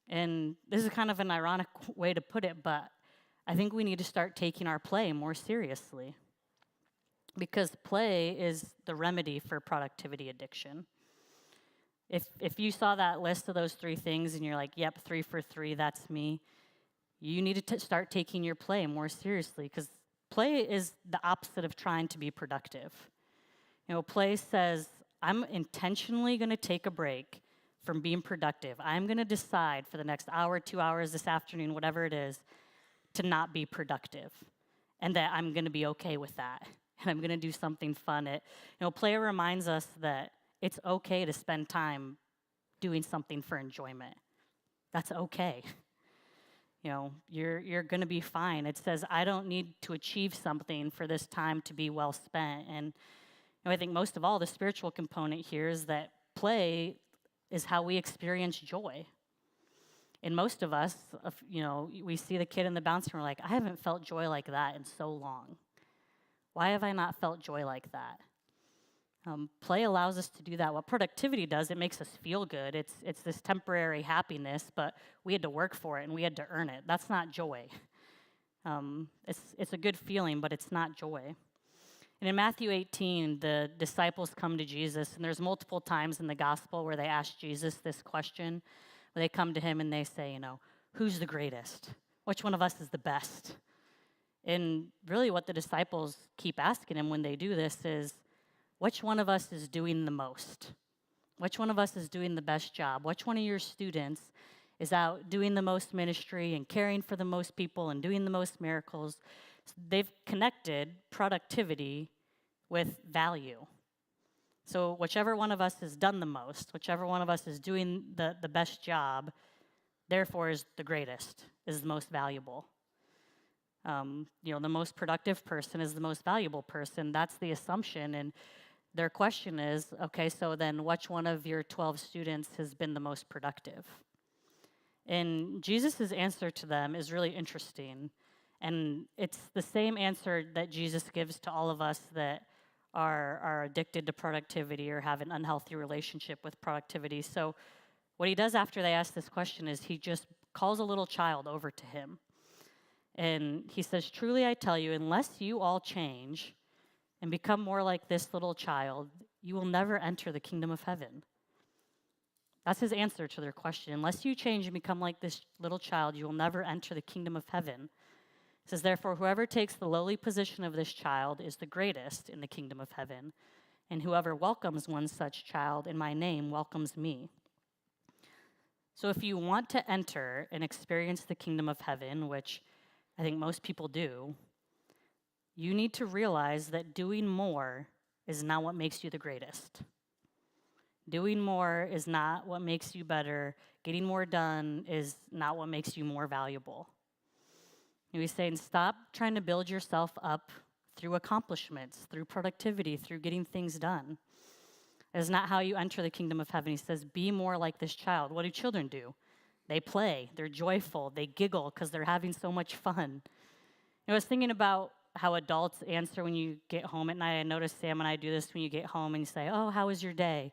And this is kind of an ironic way to put it, but I think we need to start taking our play more seriously, because play is the remedy for productivity addiction. If you saw that list of those 3 things and you're like, yep, 3 for 3, that's me, you need to start taking your play more seriously, because play is the opposite of trying to be productive. Play says, I'm intentionally going to take a break from being productive. I'm going to decide for the next hour, 2 hours this afternoon, whatever it is, to not be productive, and that I'm going to be okay with that, and I'm going to do something fun. Play reminds us that it's okay to spend time doing something for enjoyment. That's okay. You're going to be fine. It says, I don't need to achieve something for this time to be well spent. And I think most of all, the spiritual component here is that play is how we experience joy. And most of us, we see the kid in the bouncer and we're like, I haven't felt joy like that in so long. Why have I not felt joy like that? Play allows us to do that. What productivity does, it makes us feel good. It's this temporary happiness, but we had to work for it and we had to earn it. That's not joy. It's a good feeling, but it's not joy. And in Matthew 18, the disciples come to Jesus, and there's multiple times in the gospel where they ask Jesus this question. Where they come to him and they say, who's the greatest? Which one of us is the best? And really what the disciples keep asking him when they do this is, which one of us is doing the most? Which one of us is doing the best job? Which one of your students is out doing the most ministry and caring for the most people and doing the most miracles? So they've connected productivity with value. So whichever one of us has done the most, whichever one of us is doing the best job, therefore is the greatest, is the most valuable. The most productive person is the most valuable person. That's the assumption. And their question is, okay, so then which one of your 12 students has been the most productive? And Jesus' answer to them is really interesting. And it's the same answer that Jesus gives to all of us that are addicted to productivity or have an unhealthy relationship with productivity. So, what he does after they ask this question is he just calls a little child over to him. And he says, "Truly I tell you, unless you all change and become more like this little child, you will never enter the kingdom of heaven." That's his answer to their question. Unless you change and become like this little child, you will never enter the kingdom of heaven. It says, "Therefore, whoever takes the lowly position of this child is the greatest in the kingdom of heaven. And whoever welcomes one such child in my name welcomes me." So if you want to enter and experience the kingdom of heaven, which I think most people do, you need to realize that doing more is not what makes you the greatest. Doing more is not what makes you better. Getting more done is not what makes you more valuable. And he's saying, stop trying to build yourself up through accomplishments, through productivity, through getting things done. It's not how you enter the kingdom of heaven. He says, be more like this child. What do children do? They play, they're joyful, they giggle because they're having so much fun. I was thinking about how adults answer when you get home at night. I noticed Sam and I do this when you get home and you say, "Oh, how was your day?"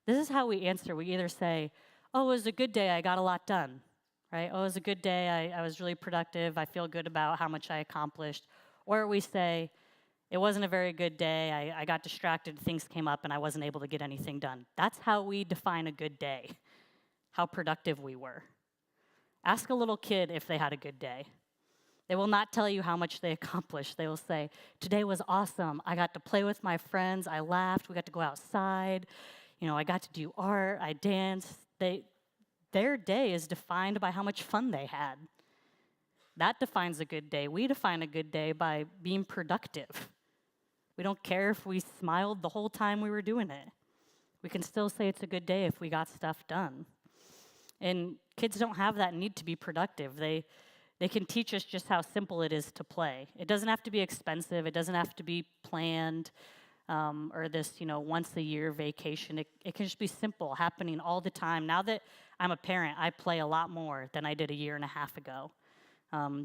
This is how we answer. We either say, "Oh, it was a good day, I got a lot done," right? "Oh, it was a good day, I was really productive, I feel good about how much I accomplished." Or we say, "It wasn't a very good day, I got distracted, things came up, and I wasn't able to get anything done." That's how we define a good day, how productive we were. Ask a little kid if they had a good day. They will not tell you how much they accomplished. They will say, "Today was awesome. I got to play with my friends. I laughed. We got to go outside. I got to do art. I danced." Their day is defined by how much fun they had. That defines a good day. We define a good day by being productive. We don't care if we smiled the whole time we were doing it. We can still say it's a good day if we got stuff done. And kids don't have that need to be productive. They can teach us just how simple it is to play. It doesn't have to be expensive. It doesn't have to be planned or this, once a year vacation. It can just be simple, happening all the time. Now that I'm a parent, I play a lot more than I did a year and a half ago.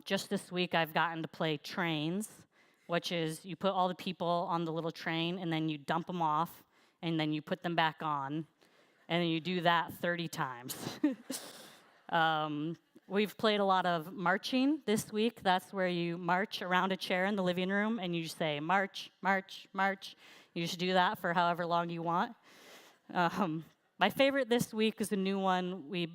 Just this week, I've gotten to play trains, which is you put all the people on the little train and then you dump them off and then you put them back on. And then you do that 30 times. We've played a lot of marching this week. That's where you march around a chair in the living room and you say, "March, march, march." You just do that for however long you want. My favorite this week is a new one. We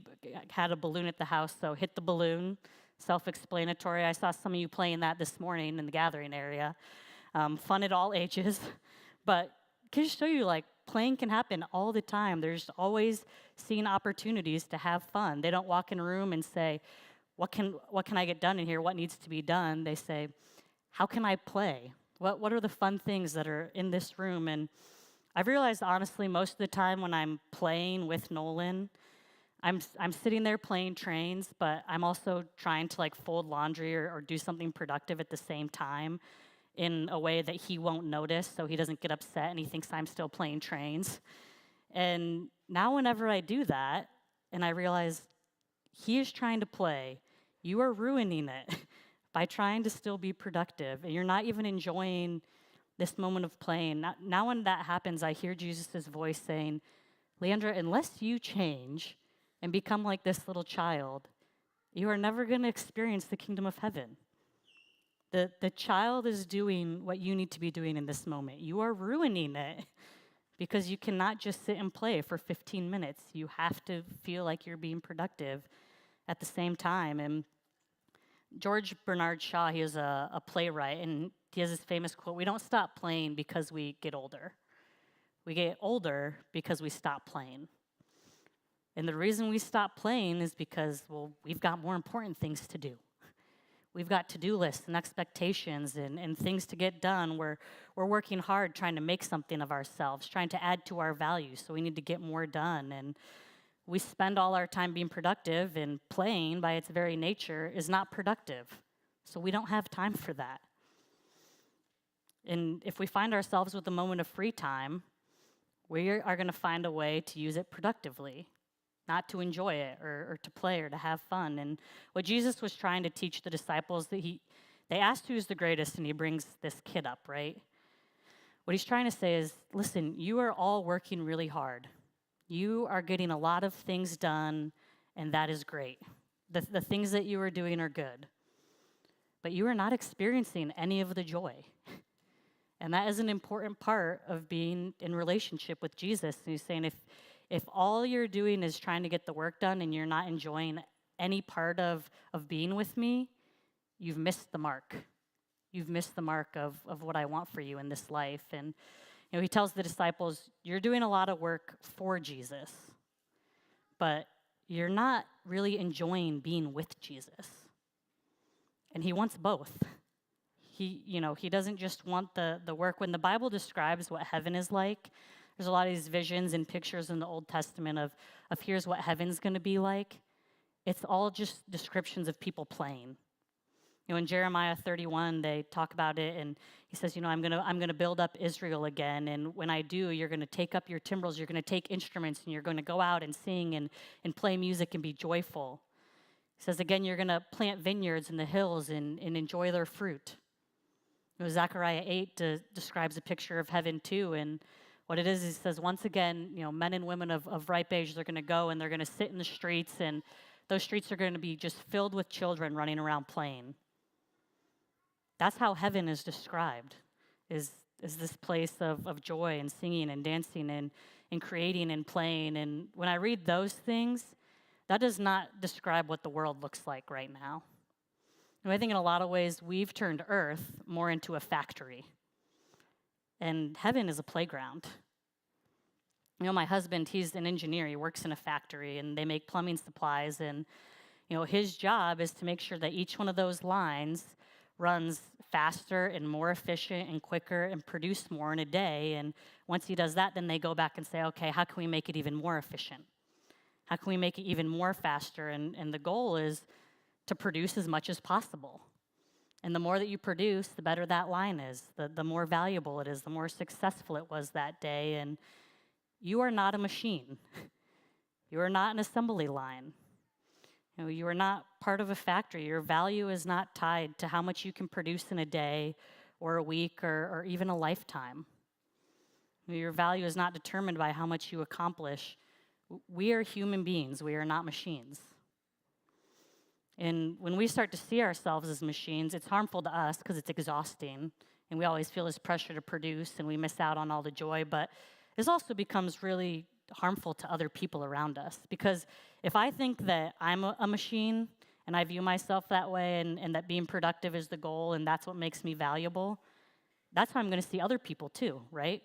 had a balloon at the house, so hit the balloon. Self-explanatory. I saw some of you playing that this morning in the gathering area. Fun at all ages. But can I just show you, playing can happen all the time. There's always seeing opportunities to have fun. They don't walk in a room and say, what can I get done in here? What needs to be done? They say, how can I play? What are the fun things that are in this room? And I've realized, honestly, most of the time when I'm playing with Nolan, I'm sitting there playing trains, but I'm also trying to fold laundry or do something productive at the same time, in a way that he won't notice, so he doesn't get upset and he thinks I'm still playing trains. And now whenever I do that, and I realize he is trying to play, you are ruining it by trying to still be productive, and you're not even enjoying this moment of playing. Now when that happens, I hear Jesus' voice saying, "Leandra, unless you change and become like this little child, you are never going to experience the kingdom of heaven." The child is doing what you need to be doing in this moment. You are ruining it because you cannot just sit and play for 15 minutes. You have to feel like you're being productive at the same time. And George Bernard Shaw, he is a playwright, and he has this famous quote, "We don't stop playing because we get older. We get older because we stop playing." And the reason we stop playing is because, we've got more important things to do. We've got to-do lists and expectations and things to get done. We're working hard trying to make something of ourselves, trying to add to our values, so we need to get more done. And we spend all our time being productive, and playing, by its very nature, is not productive. So we don't have time for that. And if we find ourselves with a moment of free time, we are going to find a way to use it productively. not to enjoy it or to play or to have fun. And what Jesus was trying to teach the disciples, they asked who's the greatest, and he brings this kid up, right? What he's trying to say is, listen, you are all working really hard. You are getting a lot of things done, and that is great. The things that you are doing are good. But you are not experiencing any of the joy. And that is an important part of being in relationship with Jesus. And he's saying if all you're doing is trying to get the work done and you're not enjoying any part of being with me, you've missed the mark. You've missed the mark of what I want for you in this life. And he tells the disciples, you're doing a lot of work for Jesus, but you're not really enjoying being with Jesus. And he wants both. He doesn't just want the work. When the Bible describes what heaven is like, there's a lot of these visions and pictures in the Old Testament of here's what heaven's going to be like. It's all just descriptions of people playing. In Jeremiah 31, they talk about it, and he says, I'm gonna build up Israel again, and when I do, you're gonna take up your timbrels, you're gonna take instruments, and you're gonna go out and sing and play music and be joyful. He says again, you're gonna plant vineyards in the hills and enjoy their fruit. Zechariah 8 describes a picture of heaven too, and what it is, he says, once again, men and women of ripe age, they're gonna go and they're gonna sit in the streets, and those streets are gonna be just filled with children running around playing. That's how heaven is described, is this place of joy and singing and dancing and creating and playing. And when I read those things, that does not describe what the world looks like right now. And I think in a lot of ways, we've turned earth more into a factory. And heaven is a playground. My husband, he's an engineer. He works in a factory, and they make plumbing supplies. And, his job is to make sure that each one of those lines runs faster and more efficient and quicker and produce more in a day. And once he does that, then they go back and say, okay, how can we make it even more efficient? How can we make it even more faster? And the goal is to produce as much as possible. And the more that you produce, the better that line is, the more valuable it is, the more successful it was that day. And you are not a machine. You are not an assembly line. You are not part of a factory. Your value is not tied to how much you can produce in a day or a week or even a lifetime. Your value is not determined by how much you accomplish. We are human beings. We are not machines. And when we start to see ourselves as machines, it's harmful to us because it's exhausting, and we always feel this pressure to produce, and we miss out on all the joy. But this also becomes really harmful to other people around us, because if I think that I'm a machine and I view myself that way and that being productive is the goal and that's what makes me valuable, that's how I'm going to see other people too, right?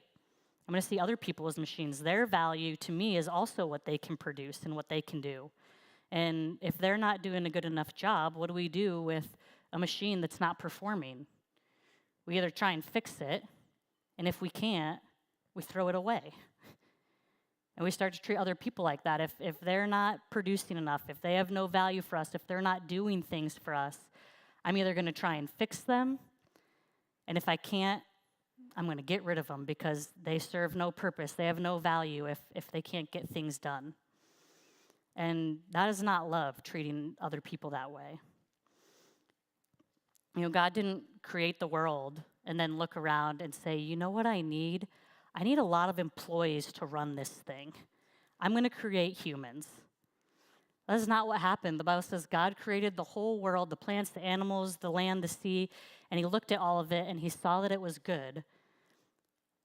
I'm going to see other people as machines. Their value to me is also what they can produce and what they can do. And if they're not doing a good enough job, what do we do with a machine that's not performing? We either try and fix it, and if we can't, we throw it away. And we start to treat other people like that. If they're not producing enough, if they have no value for us, if they're not doing things for us, I'm either going to try and fix them, and if I can't, I'm going to get rid of them because they serve no purpose. They have no value if they can't get things done. And that is not love, treating other people that way. God didn't create the world and then look around and say, you know what I need? I need a lot of employees to run this thing. I'm going to create humans. That is not what happened. The Bible says God created the whole world, the plants, the animals, the land, the sea, and he looked at all of it and he saw that it was good.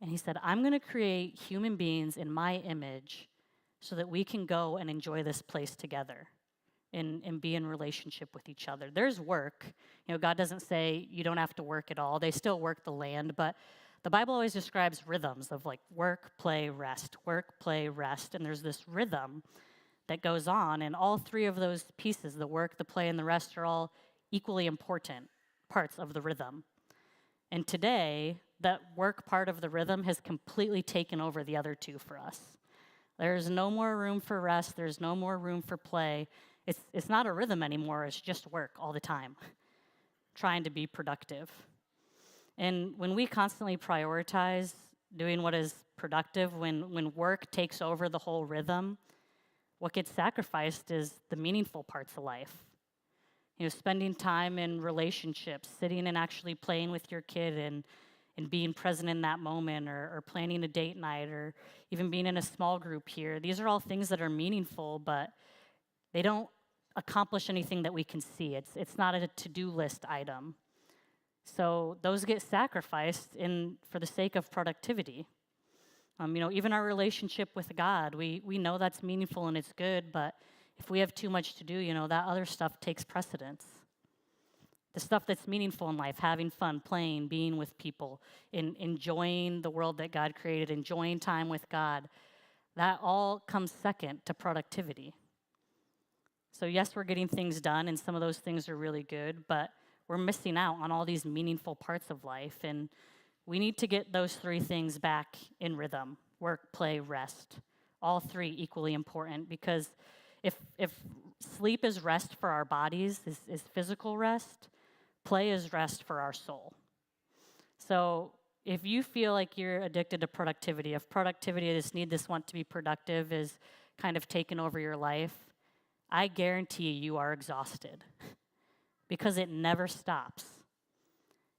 And he said, I'm going to create human beings in my image so that we can go and enjoy this place together and be in relationship with each other. There's work. God doesn't say you don't have to work at all. They still work the land, but the Bible always describes rhythms of like work, play, rest, work, play, rest. And there's this rhythm that goes on. And all three of those pieces, the work, the play, and the rest, are all equally important parts of the rhythm. And today, that work part of the rhythm has completely taken over the other two for us. There's no more room for rest. There's no more room for play. It's not a rhythm anymore. It's just work all the time, trying to be productive. And when we constantly prioritize doing what is productive, when work takes over the whole rhythm, what gets sacrificed is the meaningful parts of life. You know, spending time in relationships, sitting and actually playing with your kid and being present in that moment, or planning a date night, or even being in a small group here. These are all things that are meaningful, but they don't accomplish anything that we can see. It's not a to-do list item. So those get sacrificed for the sake of productivity. You know, even our relationship with God, we know that's meaningful and it's good, but if we have too much to do, you know, that other stuff takes precedence. The stuff that's meaningful in life, having fun, playing, being with people, enjoying the world that God created, enjoying time with God, that all comes second to productivity. So yes, we're getting things done, and some of those things are really good, but we're missing out on all these meaningful parts of life, and we need to get those three things back in rhythm: work, play, rest. All three equally important, because if sleep is rest for our bodies, is physical rest, play is rest for our soul. So if you feel like you're addicted to productivity, if productivity, this need, this want to be productive is kind of taken over your life, I guarantee you are exhausted because it never stops.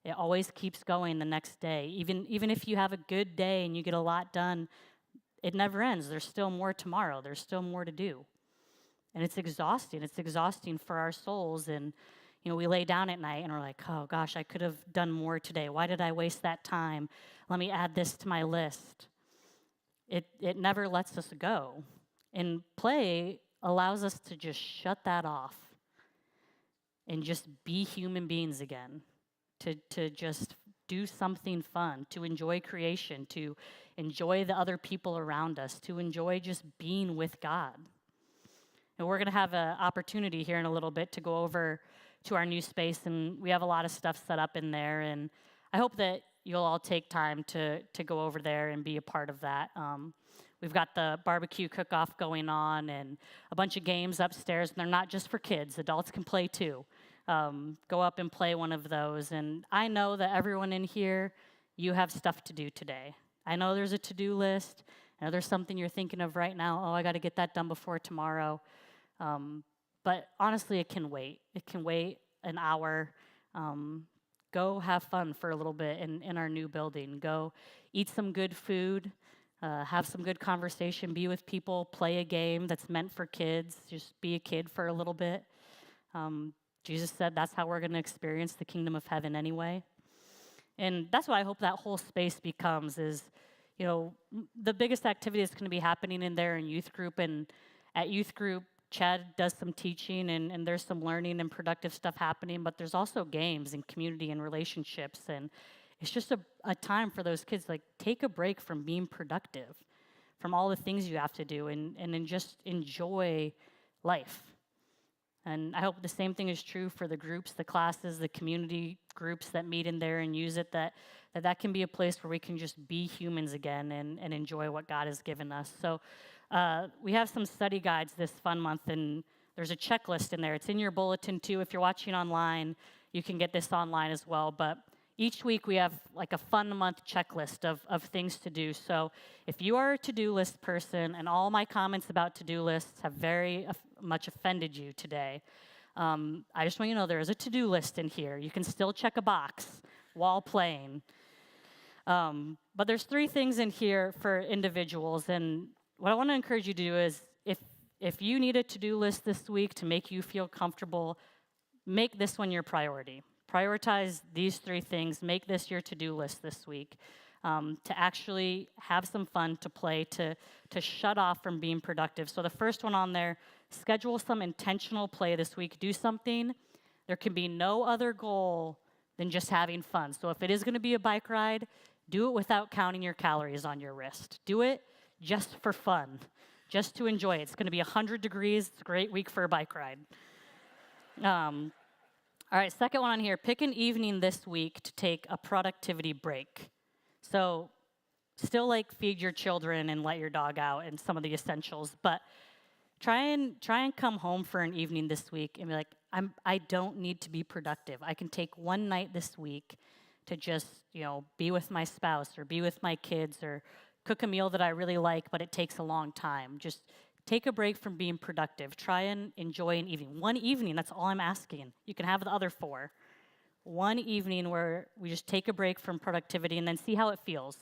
It always keeps going the next day. Even if you have a good day and you get a lot done, it never ends. There's still more tomorrow. There's still more to do. And it's exhausting. It's exhausting for our souls. And, you know, we lay down at night and we're like, oh gosh, I could have done more today. Why did I waste that time? Let me add this to my list. It never lets us go. And play allows us to just shut that off and just be human beings again, to just do something fun, to enjoy creation, to enjoy the other people around us, to enjoy just being with God. And we're going to have an opportunity here in a little bit to go over to our new space, and we have a lot of stuff set up in there, and I hope that you'll all take time to go over there and be a part of that. We've got the barbecue cook-off going on and a bunch of games upstairs, and they're not just for kids. Adults can play too. Go up and play one of those. And I know that everyone in here, you have stuff to do today. I know there's a to-do list. I know there's something you're thinking of right now. Oh, I got to get that done before tomorrow. But honestly, it can wait. It can wait an hour. Go have fun for a little bit in our new building. Go eat some good food. Have some good conversation, be with people, play a game that's meant for kids, just be a kid for a little bit. Jesus said that's how we're going to experience the kingdom of heaven anyway. And that's what I hope that whole space becomes is, you know, the biggest activity that's going to be happening in there in youth group. And at youth group, Chad does some teaching and there's some learning and productive stuff happening, but there's also games and community and relationships. And it's just a time for those kids, like, take a break from being productive, from all the things you have to do, and then just enjoy life. And I hope the same thing is true for the groups, the classes, the community groups that meet in there and use it, that can be a place where we can just be humans again and enjoy what God has given us. So we have some study guides this fun month, and there's a checklist in there. It's in your bulletin too. If you're watching online, you can get this online as well. But each week we have like a fun month checklist of things to do. So if you are a to-do list person and all my comments about to-do lists have very much offended you today, I just want you to know there is a to-do list in here. You can still check a box while playing. But there's 3 things in here for individuals. And what I want to encourage you to do is if you need a to-do list this week to make you feel comfortable, make this one your priority. Prioritize these 3 things. Make this your to-do list this week. To actually have some fun, to play, to shut off from being productive. So the first one on there, schedule some intentional play this week. Do something. There can be no other goal than just having fun. So if it is going to be a bike ride, do it without counting your calories on your wrist. Do it just for fun, just to enjoy it. It's going to be 100 degrees. It's a great week for a bike ride. All right, second one on here, pick an evening this week to take a productivity break. So still like feed your children and let your dog out and some of the essentials, but try and come home for an evening this week and be like, I don't need to be productive. I can take one night this week to just, you know, be with my spouse or be with my kids or cook a meal that I really like, but it takes a long time. Just Take a break from being productive. Try and enjoy an evening. One evening, that's all I'm asking. You can have the other 4. One evening where we just take a break from productivity and then see how it feels.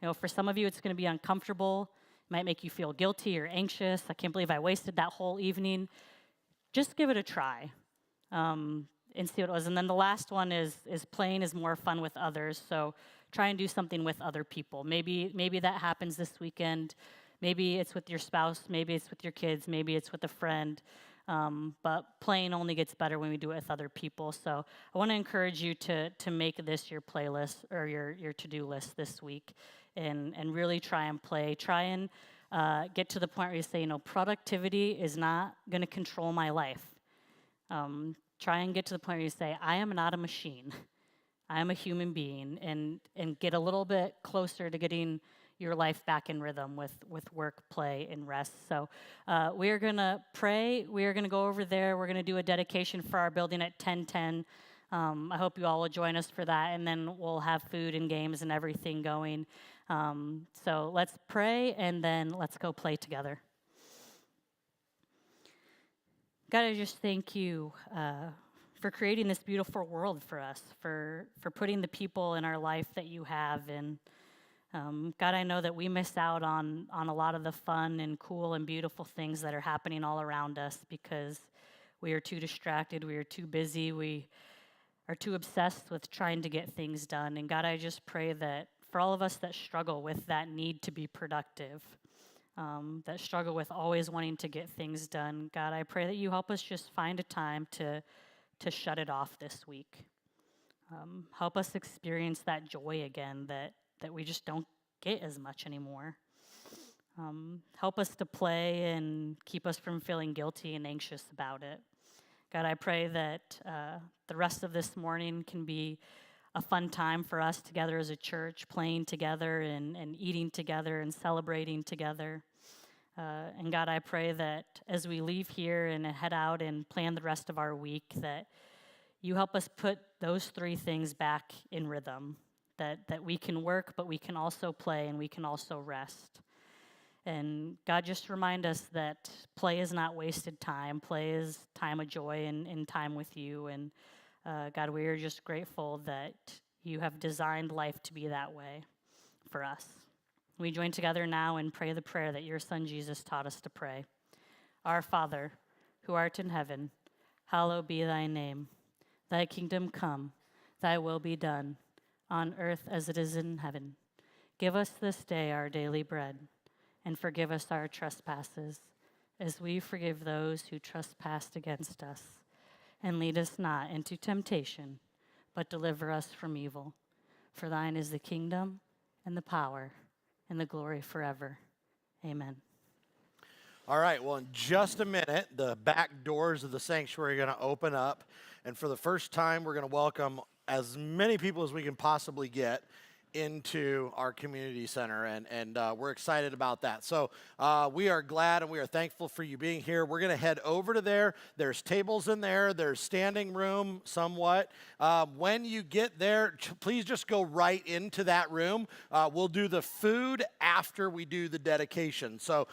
You know, for some of you, it's going to be uncomfortable. It might make you feel guilty or anxious. I can't believe I wasted that whole evening. Just give it a try and see what it was. And then the last one is playing is more fun with others. So try and do something with other people. Maybe that happens this weekend. Maybe it's with your spouse. Maybe it's with your kids. Maybe it's with a friend. But playing only gets better when we do it with other people. So I want to encourage you to make this your playlist or your to-do list this week and really try and play. Try and get to the point where you say, productivity is not going to control my life. Try and get to the point where you say, I am not a machine. I am a human being, and get a little bit closer to getting your life back in rhythm with work, play, and rest. So we are going to pray. We are going to go over there. We're going to do a dedication for our building at 10:10. I hope you all will join us for that, and then we'll have food and games and everything going. So let's pray, and then let's go play together. God, I just thank you for creating this beautiful world for us, for putting the people in our life that you have. And God, I know that we miss out on a lot of the fun and cool and beautiful things that are happening all around us because we are too distracted, we are too busy, we are too obsessed with trying to get things done. And God, I just pray that for all of us that struggle with that need to be productive, that struggle with always wanting to get things done, God, I pray that you help us just find a time to shut it off this week. Help us experience that joy again that we just don't get as much anymore. Help us to play and keep us from feeling guilty and anxious about it. God, I pray that the rest of this morning can be a fun time for us together as a church, playing together and eating together and celebrating together. And God, I pray that as we leave here and head out and plan the rest of our week, that you help us put those 3 things back in rhythm, that we can work, but we can also play and we can also rest. And God, just remind us that play is not wasted time. Play is time of joy and time with you. And God, we are just grateful that you have designed life to be that way for us. We join together now and pray the prayer that your Son Jesus taught us to pray. Our Father, who art in heaven, hallowed be thy name. Thy kingdom come, thy will be done, on earth as it is in heaven. Give us this day our daily bread, and forgive us our trespasses, as we forgive those who trespass against us. And lead us not into temptation, but deliver us from evil. For thine is the kingdom, and the power, and the glory forever. Amen. All right, well, in just a minute, the back doors of the sanctuary are going to open up. And for the first time, we're going to welcome as many people as we can possibly get into our community center, and we're excited about that. So we are glad and we are thankful for you being here. We're going to head over to there. There's tables in there. There's standing room somewhat. When you get there, please just go right into that room. We'll do the food after we do the dedication. So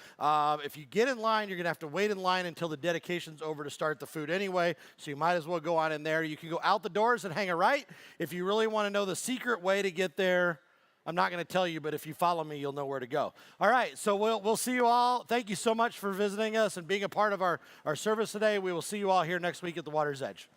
if you get in line, you're going to have to wait in line until the dedication's over to start the food anyway, so you might as well go on in there. You can go out the doors and hang a right. If you really want to know the secret way to get there, I'm not going to tell you, but if you follow me, you'll know where to go. All right, so we'll see you all. Thank you so much for visiting us and being a part of our service today. We will see you all here next week at the Water's Edge.